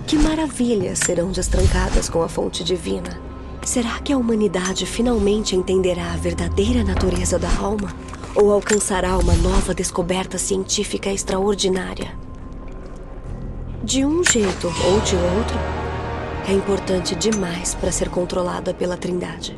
Que maravilhas serão destrancadas com a fonte divina? Será que a humanidade finalmente entenderá a verdadeira natureza da alma? Ou alcançará uma nova descoberta científica extraordinária? De um jeito ou de outro, é importante demais para ser controlada pela Trindade.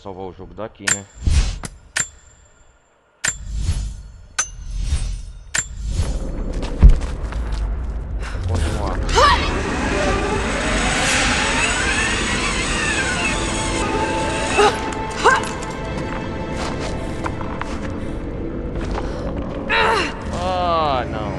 salvar o jogo daqui, né? Vamos continuar. Ah, não.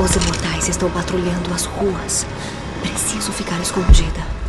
Os imortais estão patrulhando as ruas. Preciso ficar escondida.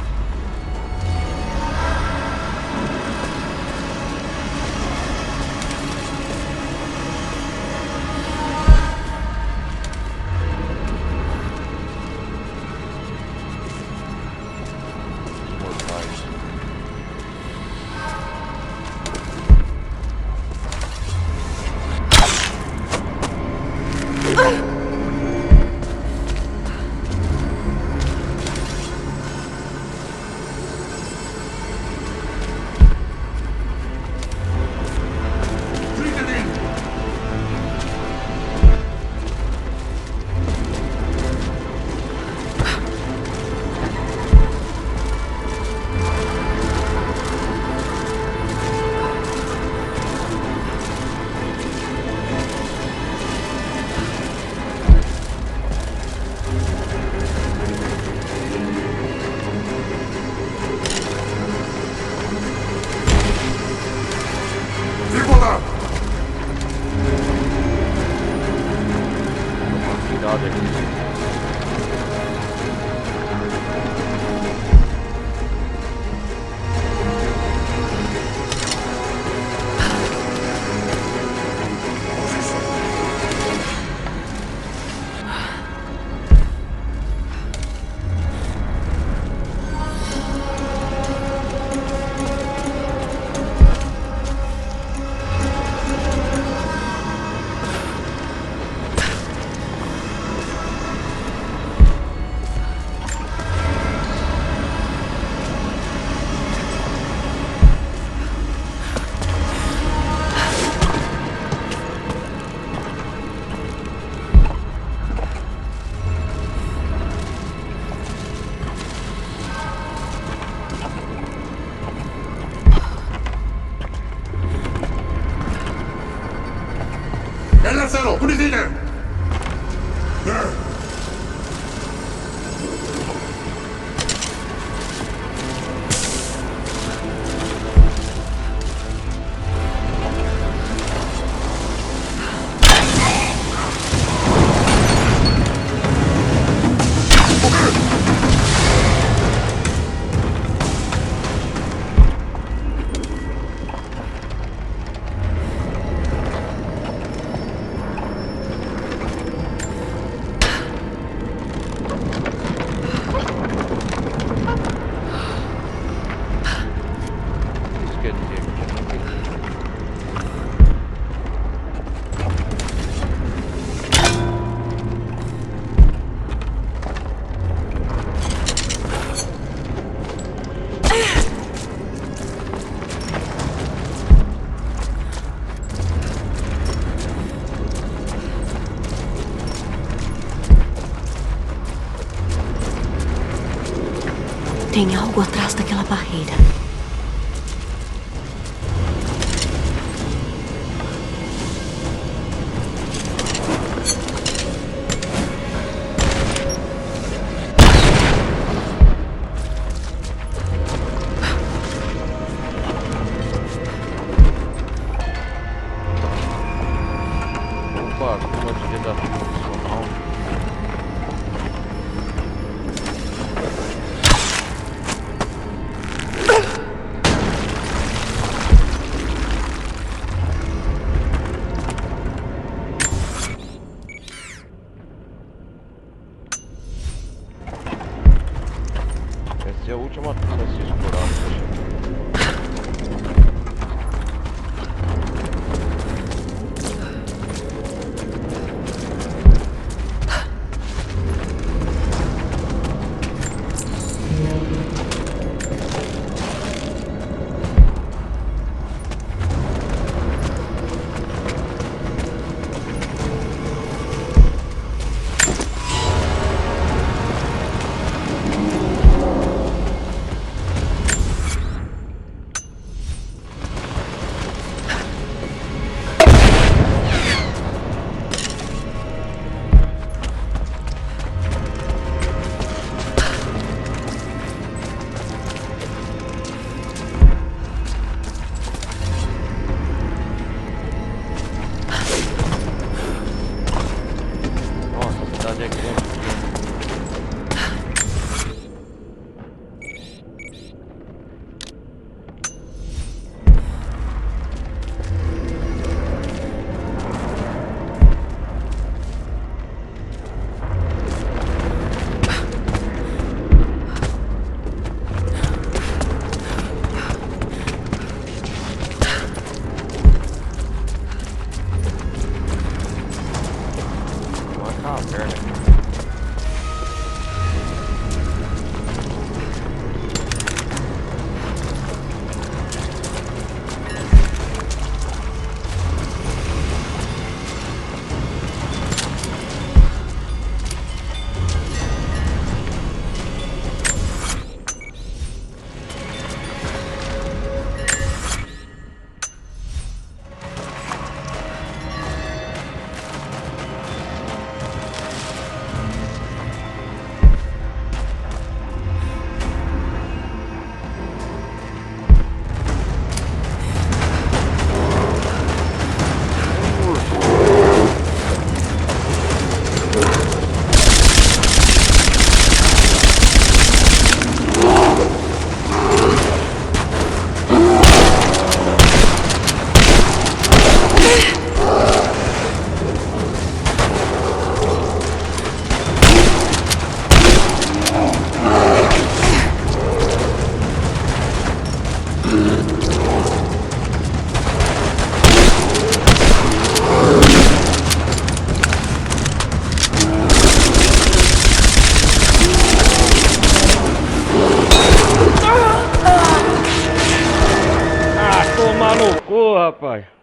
Zero, punizione! Tem algo atrás daquela barreira. Opa, como de desafio opcional. ser a última tumba a ser explorada. Rapaz.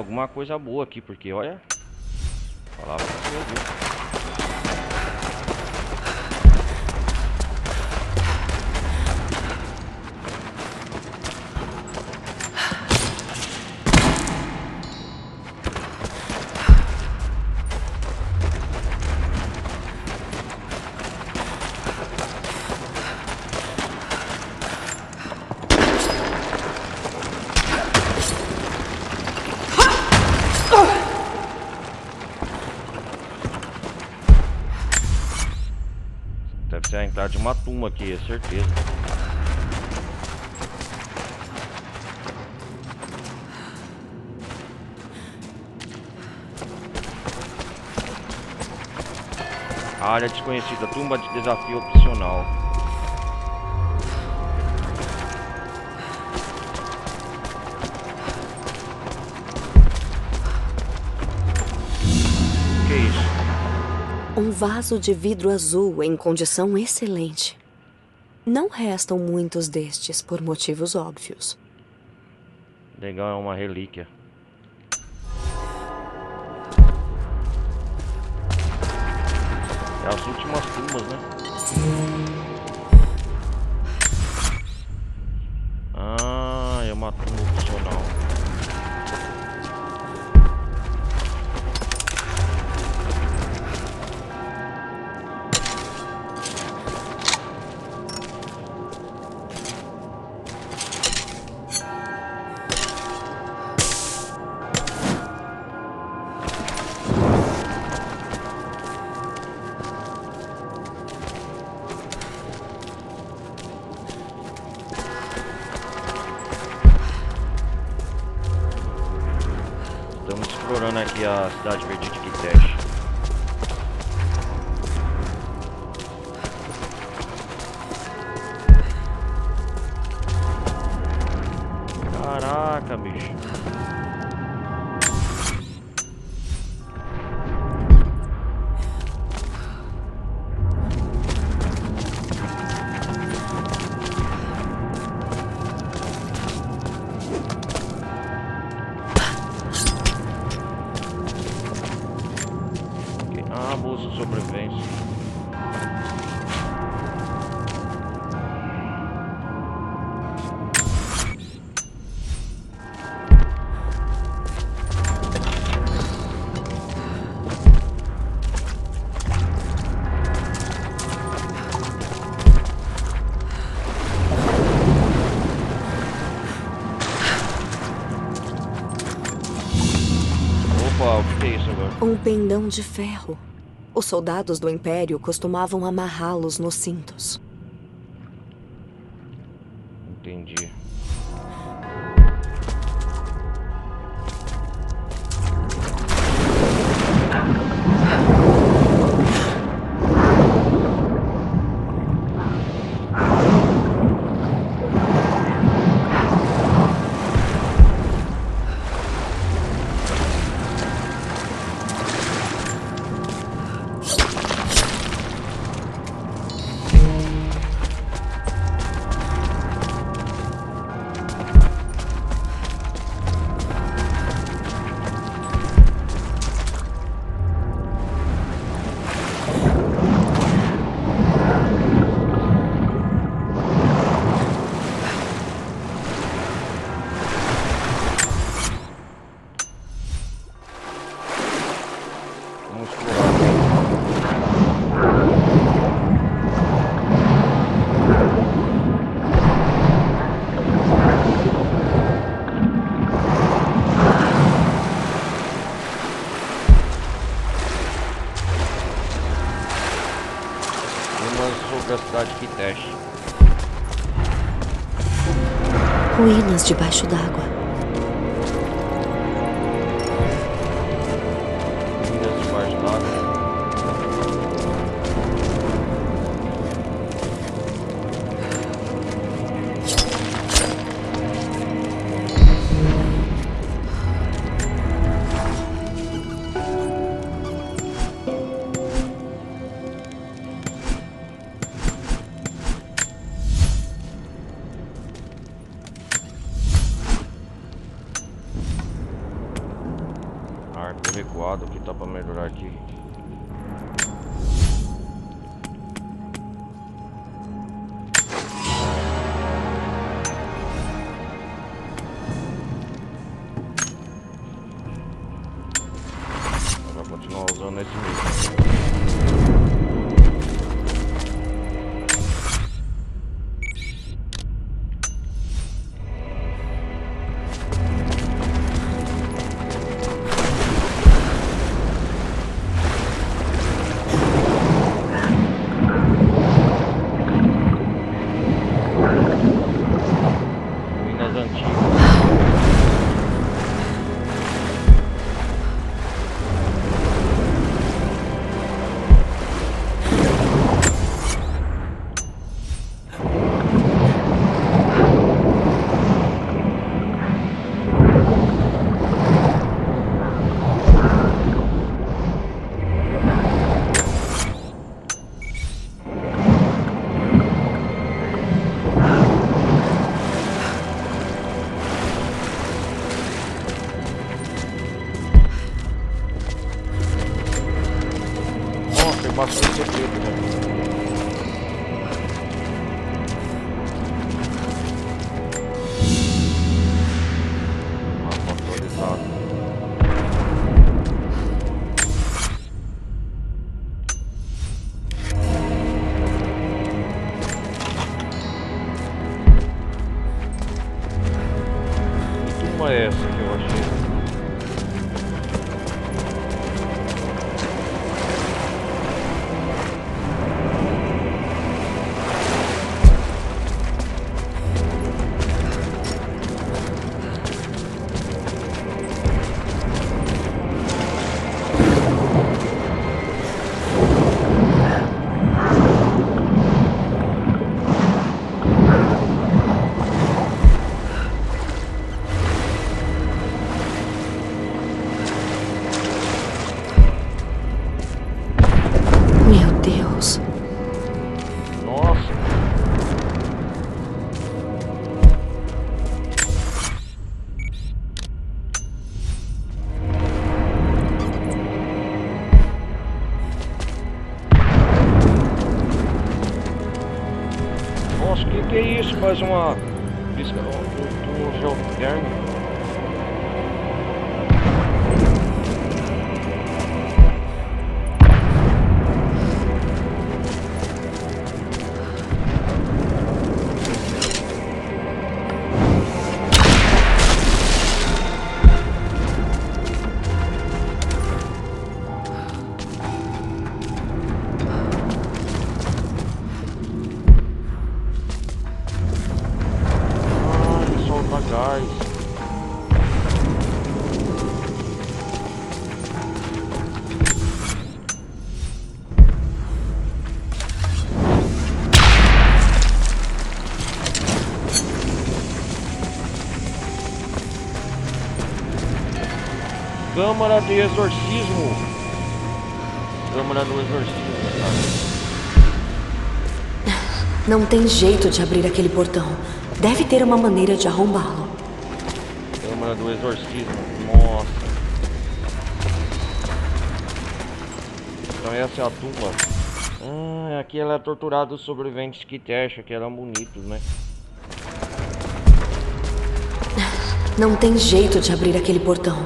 alguma coisa boa aqui, porque olha. Falar pra você, viu? Deve ser a entrada de uma tumba aqui, é certeza. Área desconhecida, tumba de desafio opcional. O que é isso? Um vaso de vidro azul em condição excelente. Não restam muitos destes por motivos óbvios. Legal, é uma relíquia. É as últimas tumbas, né? Ah, é uma tumba opcional. Estamos explorando aqui a cidade verde de Kitezh. Caraca, bicho. Ah, bolsa de sobrevivência. Opa, o que é isso agora? Um pendão de ferro. Os soldados do Império costumavam amarrá-los nos cintos. Entendi. Vamos explorar. Sobre a cidade de Kitezh. Ruínas debaixo d'água. Ruínas debaixo d'água. Bastante segredo, né? Mapa atualizado. Que turma é essa que eu achei? Meu Deus. Nossa. Nossa, que é isso? Mais uma pisca, um geotérmico. Gás. Câmara de exorcismo. Câmara do exorcismo, cara. Não tem jeito de abrir aquele portão. Deve ter uma maneira de arrombá-lo. Câmara do exorcismo. Nossa. Então essa é a tumba. Ah, aqui ela é torturada dos sobreviventes que acham que eram bonitos, né? Não tem jeito de abrir aquele portão.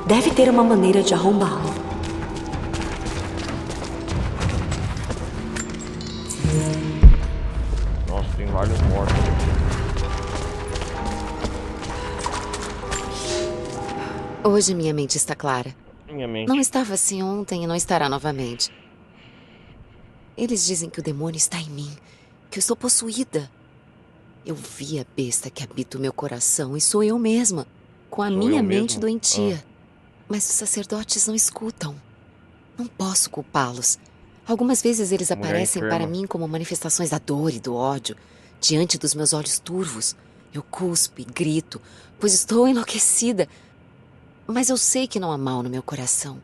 Deve ter uma maneira de arrombá-lo. Nossa, tem vários mortos aqui. Hoje minha mente está clara. Minha mente. Não estava assim ontem e não estará novamente. Eles dizem que o demônio está em mim, que eu sou possuída. Eu vi a besta que habita o meu coração e sou eu mesma, com a minha mente doentia. Mas os sacerdotes não escutam. Não posso culpá-los. Algumas vezes eles aparecem para mim como manifestações da dor e do ódio, diante dos meus olhos turvos. Eu cuspo e grito, pois estou enlouquecida. Mas eu sei que não há mal no meu coração.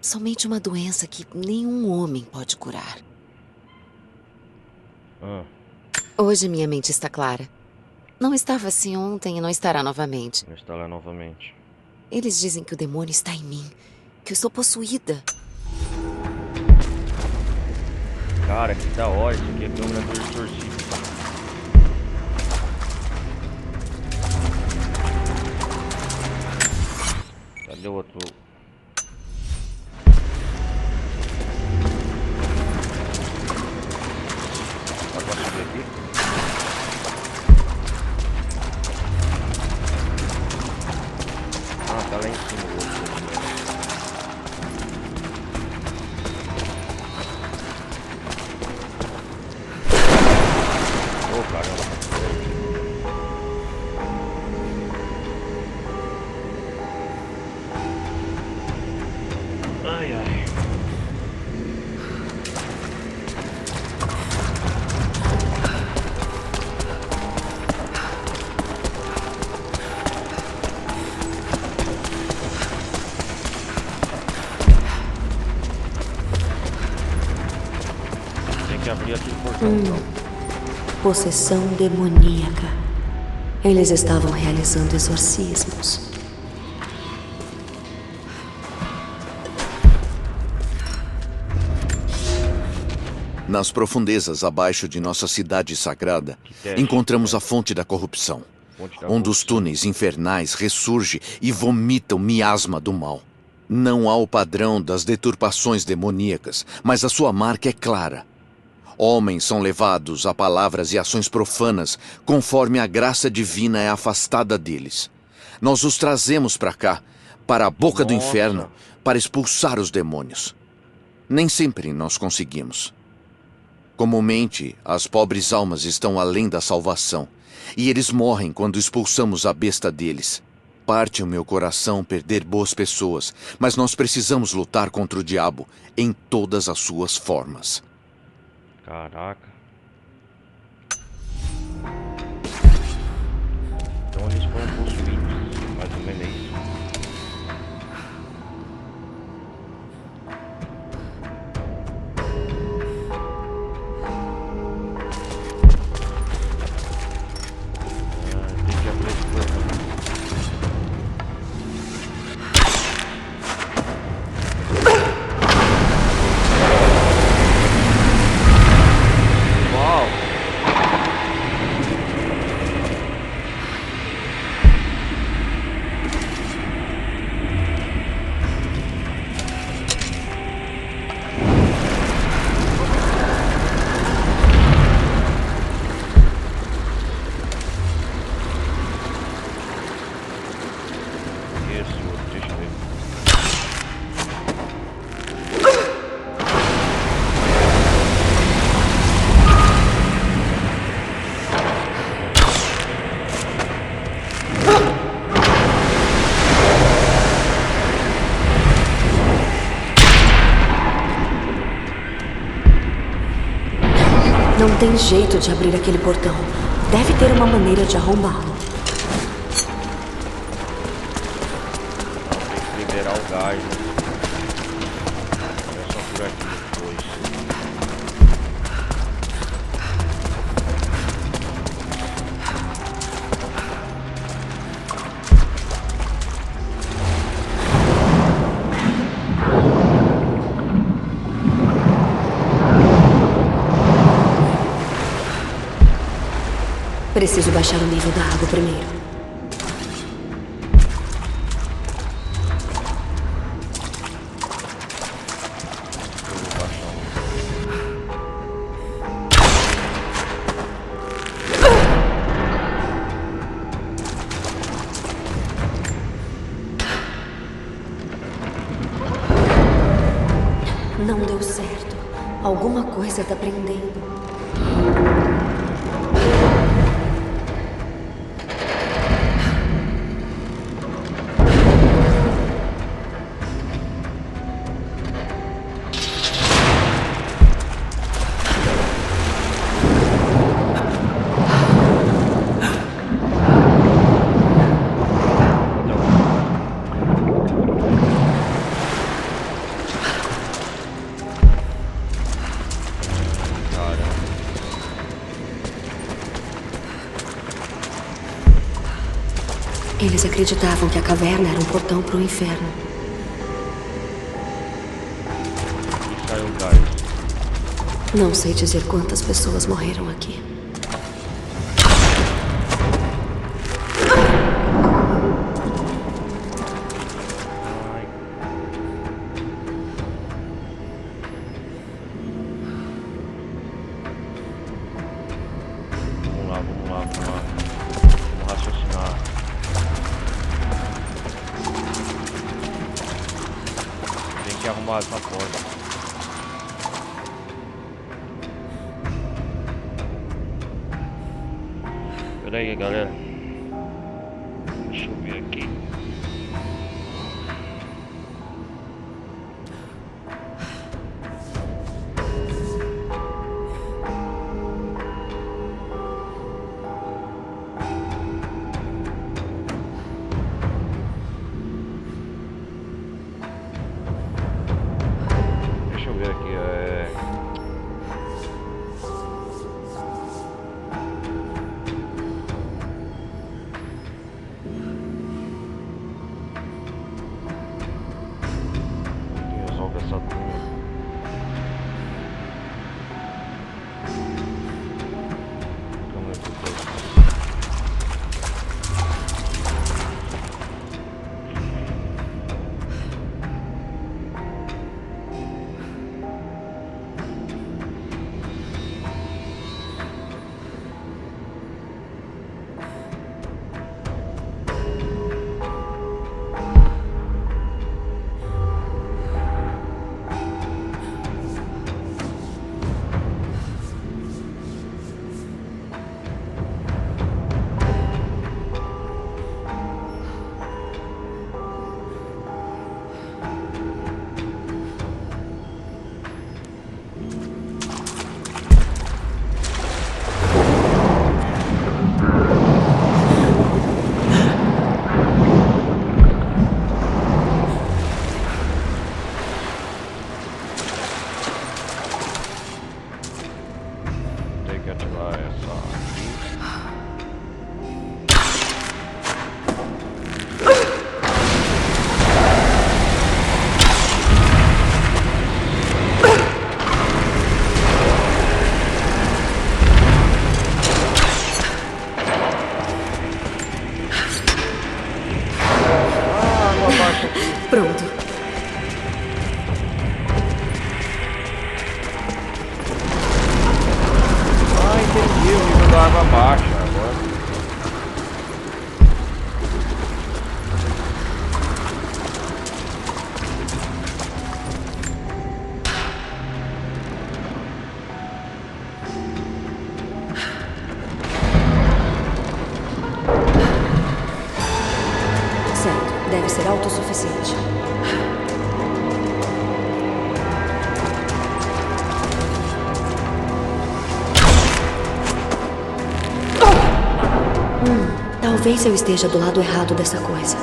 Somente uma doença que nenhum homem pode curar. Hoje minha mente está clara. Não estava assim ontem e não estará novamente. Não estará novamente. Eles dizem que o demônio está em mim, que eu sou possuída. Cara, que da hora, isso aqui é câmera do exorcismo. Cadê o outro? que abrir aquele portão. Possessão demoníaca. Eles estavam realizando exorcismos. Nas profundezas abaixo de nossa cidade sagrada, encontramos a fonte da corrupção. Um dos túneis infernais ressurge e vomita o miasma do mal. Não há o padrão das deturpações demoníacas, mas a sua marca é clara. Homens são levados a palavras e ações profanas conforme a graça divina é afastada deles. Nós os trazemos para cá, para a boca do inferno, para expulsar os demônios. Nem sempre nós conseguimos. Comumente, as pobres almas estão além da salvação, e eles morrem quando expulsamos a besta deles. Parte o meu coração perder boas pessoas, mas nós precisamos lutar contra o diabo em todas as suas formas. Caraca. Então eles foram possuídos, mais ou menos isso. Não tem jeito de abrir aquele portão. Deve ter uma maneira de arrombá-lo. Tem que liberar o gás. É só por aqui depois. Preciso baixar o nível da água primeiro. Não deu certo. Alguma coisa tá prendendo. Eles acreditavam que a caverna era um portão para o inferno. E saiu o gás. Não sei dizer quantas pessoas morreram aqui. Vamos lá. Vamos raciocinar. Tem que arrumar essa porta. Pera aí, galera. Deixa eu ver aqui. deve ser autossuficiente. Talvez eu esteja do lado errado dessa coisa.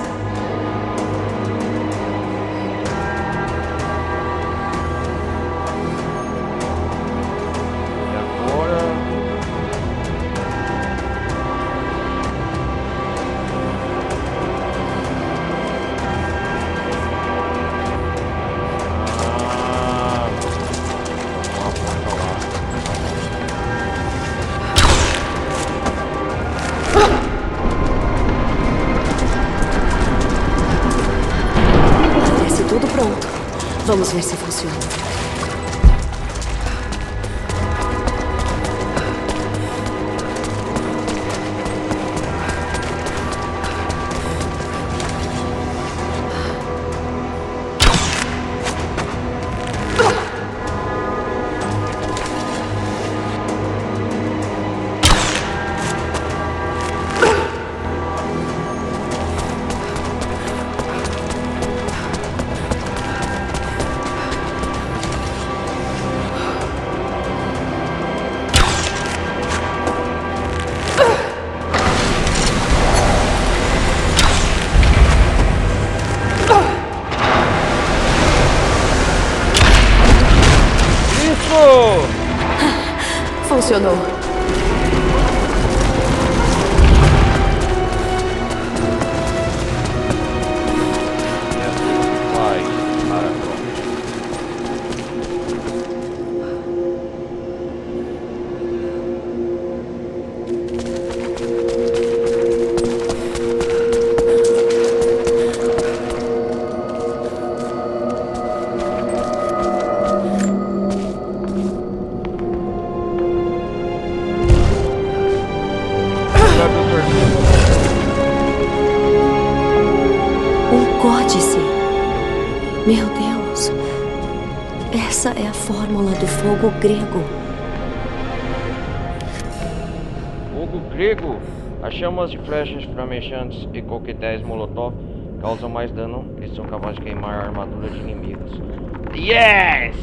Vamos ver se funciona. Funcionou. Meu Deus, essa é a fórmula do fogo grego. Fogo grego? As chamas de flechas flamejantes e coquetéis molotov causam mais dano e são capazes de queimar a armadura de inimigos. Yes!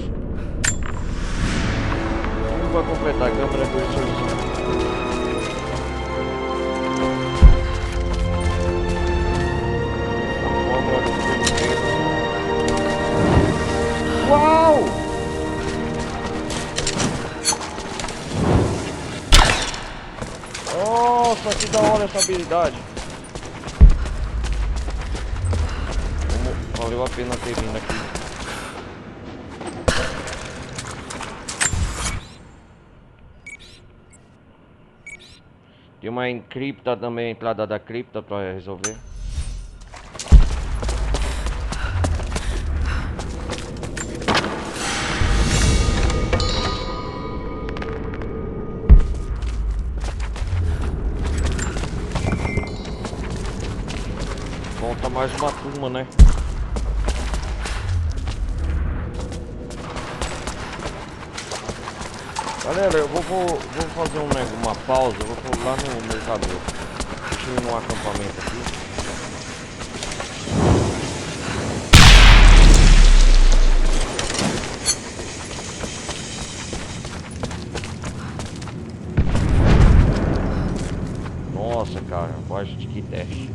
Para completar a câmara do exorcismo. Uau! Nossa, que da hora essa habilidade. Valeu a pena ter vindo aqui. Tem uma encripta também, a entrada da cripta para resolver. Falta mais uma turma, né? Galera, eu vou fazer uma pausa, eu vou lá no mercador. Deixa eu ir num acampamento aqui. Nossa, cara, abaixo de que teste.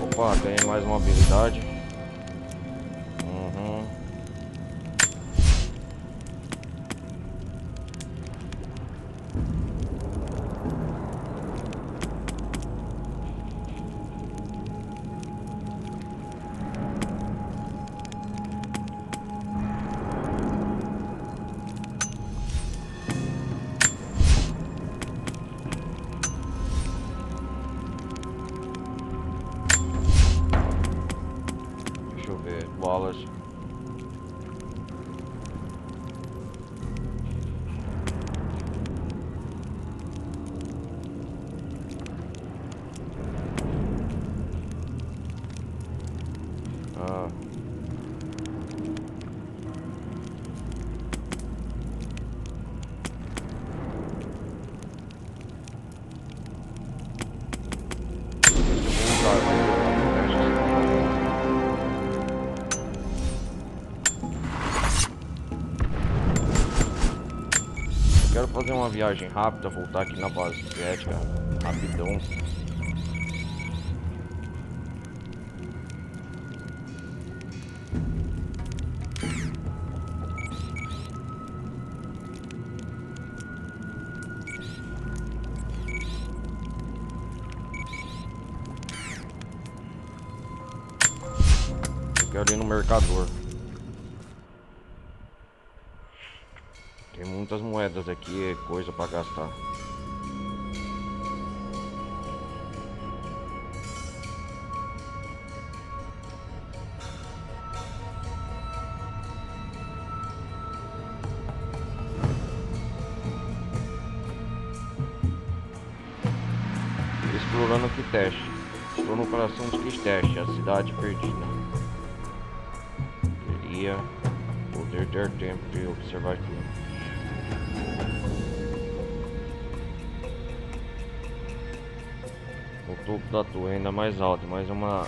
Opa, ganhei mais uma habilidade. Deixa eu ver, bolas. fazer uma viagem rápida, voltar aqui na base soviética, rapidão. Eu quero ir no mercador. Tem muitas moedas aqui, coisa pra gastar. Explorando Kitezh. Estou no coração de Kitezh, a cidade perdida. Queria poder ter tempo de observar tudo. O topo da torre ainda mais alto, mais uma...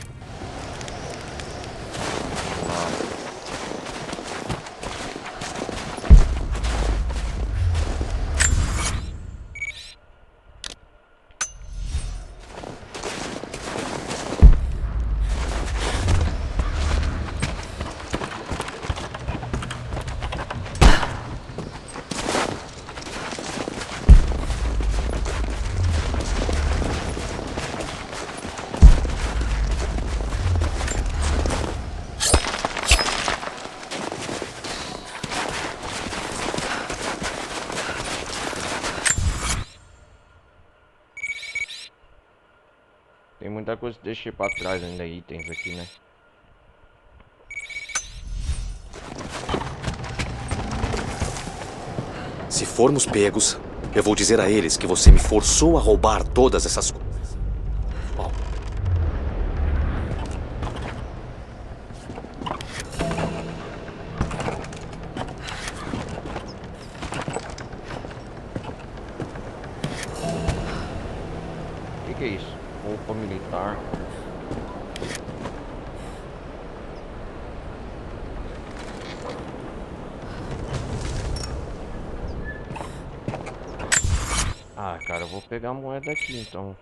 Tem muita coisa que deixei pra trás ainda, itens aqui, né? Se formos pegos, eu vou dizer a eles que você me forçou a roubar todas essas coisas. O que é isso? Roupa militar. Ah, cara, eu vou pegar a moeda aqui então.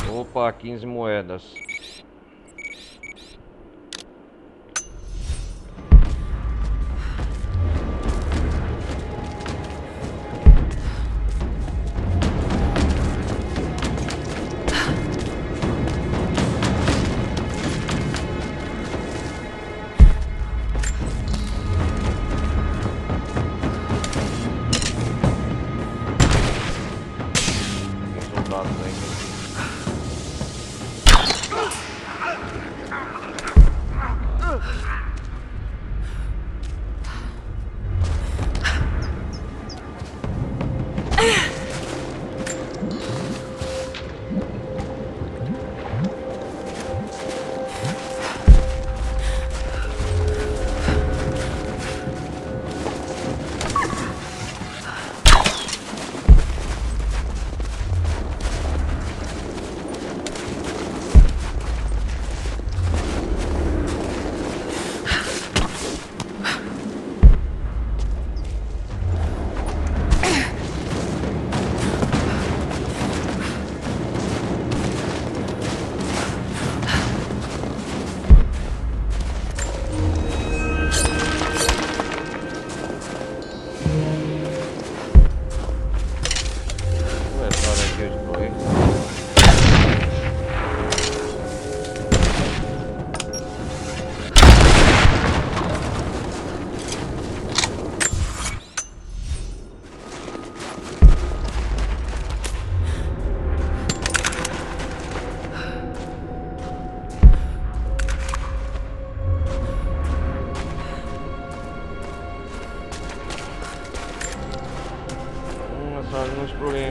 Opa, 15 moedas.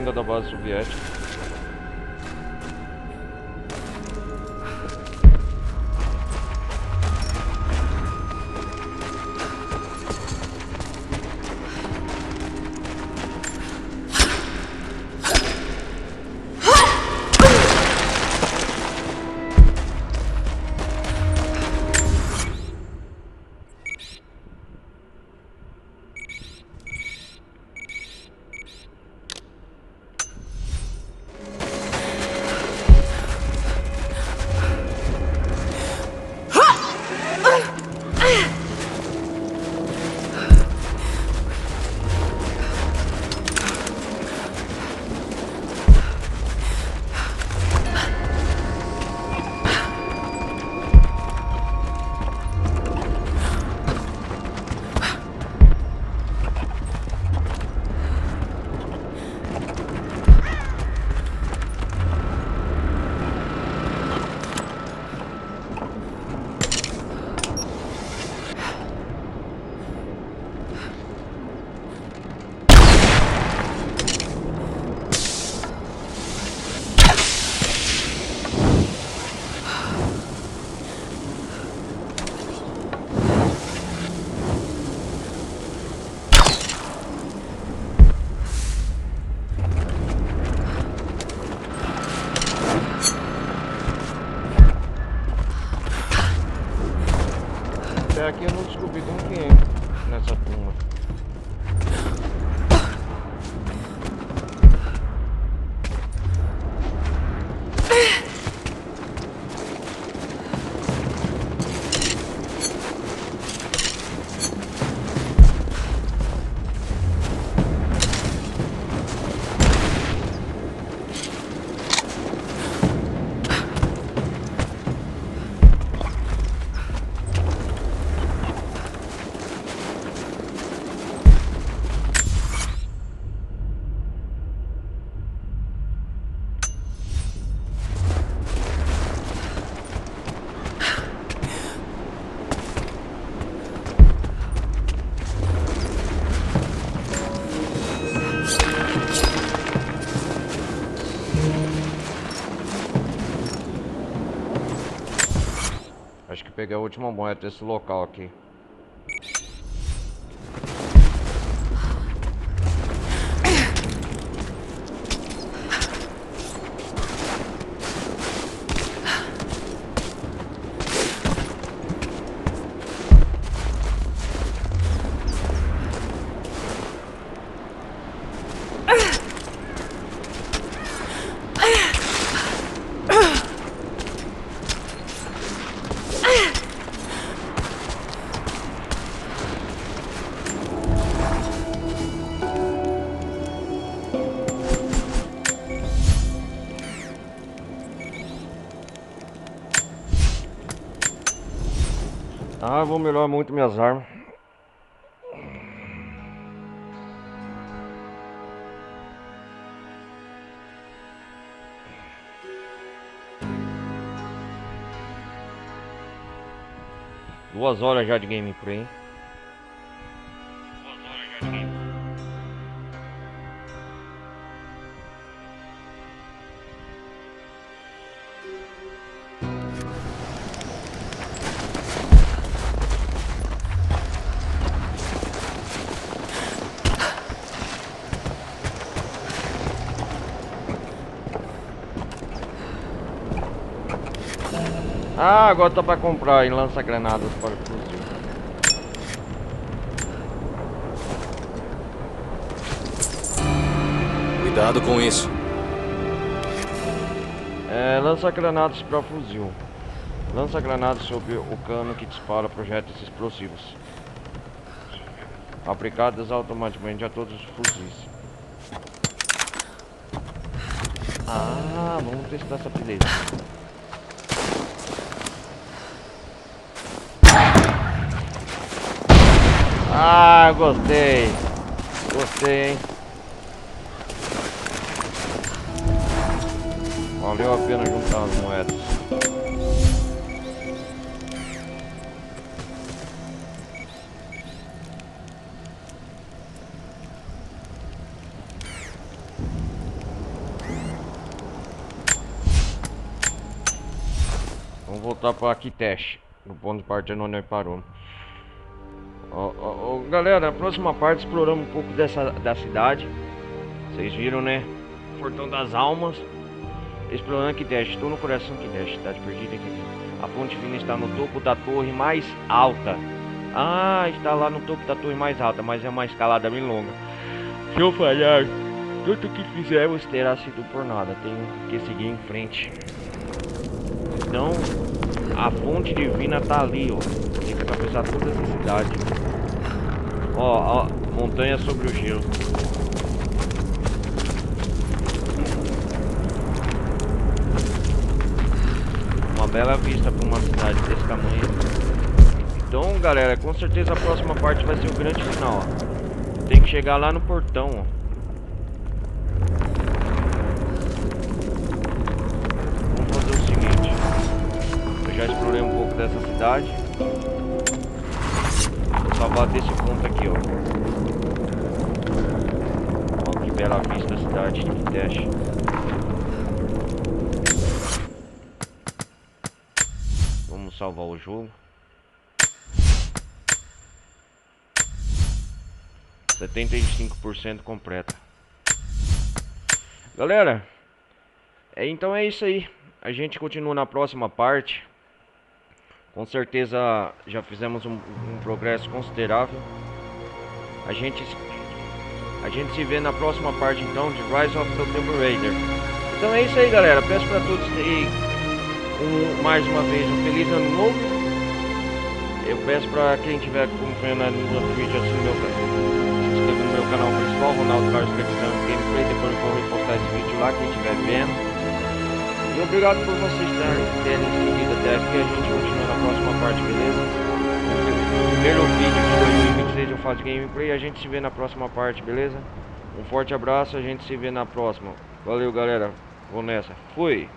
ainda da base soviética. Até aqui eu não descobri com quem nessa tumba. Acho que peguei a última moeda desse local aqui. Ah, vou melhorar muito minhas armas. Duas horas já de gameplay. Ah, agora tá pra comprar em lança-granadas para o fuzil. Cuidado com isso. É, lança-granadas para fuzil. Lança-granadas sob o cano que dispara projéteis explosivos. Aplicadas automaticamente a todos os fuzis. Ah, vamos testar essa beleza. Ah, gostei. Gostei, hein? Valeu a pena juntar as moedas. voltar para Kitezh, no ponto de partida onde nós paramos. Galera, na próxima parte exploramos um pouco da cidade. Vocês viram, né? Portão das Almas. Explorando Kitezh. Estou no coração de Kitezh, cidade perdida aqui. A fonte divina está no topo da torre mais alta. Ah, está lá no topo da torre mais alta, mas é uma escalada bem longa. Se eu falhar, tudo que fizermos terá sido por nada. Tenho que seguir em frente. Então, a fonte divina tá ali, ó. Tem que atravessar toda essa cidade. Ó, montanha sobre o gelo. Uma bela vista para uma cidade desse tamanho. Então, galera, com certeza a próxima parte vai ser o grande final, ó. Tem que chegar lá no portão, ó. Vamos fazer o seguinte. Eu já explorei um pouco dessa cidade. Vou salvar desse ponto aqui, ó. Ó, que bela vista a cidade de Kitezh. Vamos salvar o jogo. 75% completa. Galera, então é isso aí. A gente continua na próxima parte. Com certeza já fizemos um progresso considerável. A gente se vê na próxima parte então de Rise of the Tomb Raider. Então é isso aí, galera. Peço para todos terem mais uma vez um feliz ano novo. Eu peço para quem estiver acompanhando no Twitch, assim, se inscreva no meu canal principal, Ronaldo Carlos Televisão Gameplay. Depois eu vou repostar esse vídeo lá, quem estiver vendo. E obrigado por vocês terem seguido até aqui. A gente continua na próxima parte, beleza? O primeiro vídeo de 2026 eu faço gameplay. A gente se vê na próxima parte, beleza? Um forte abraço, a gente se vê na próxima. Valeu, galera. Vou nessa. Fui!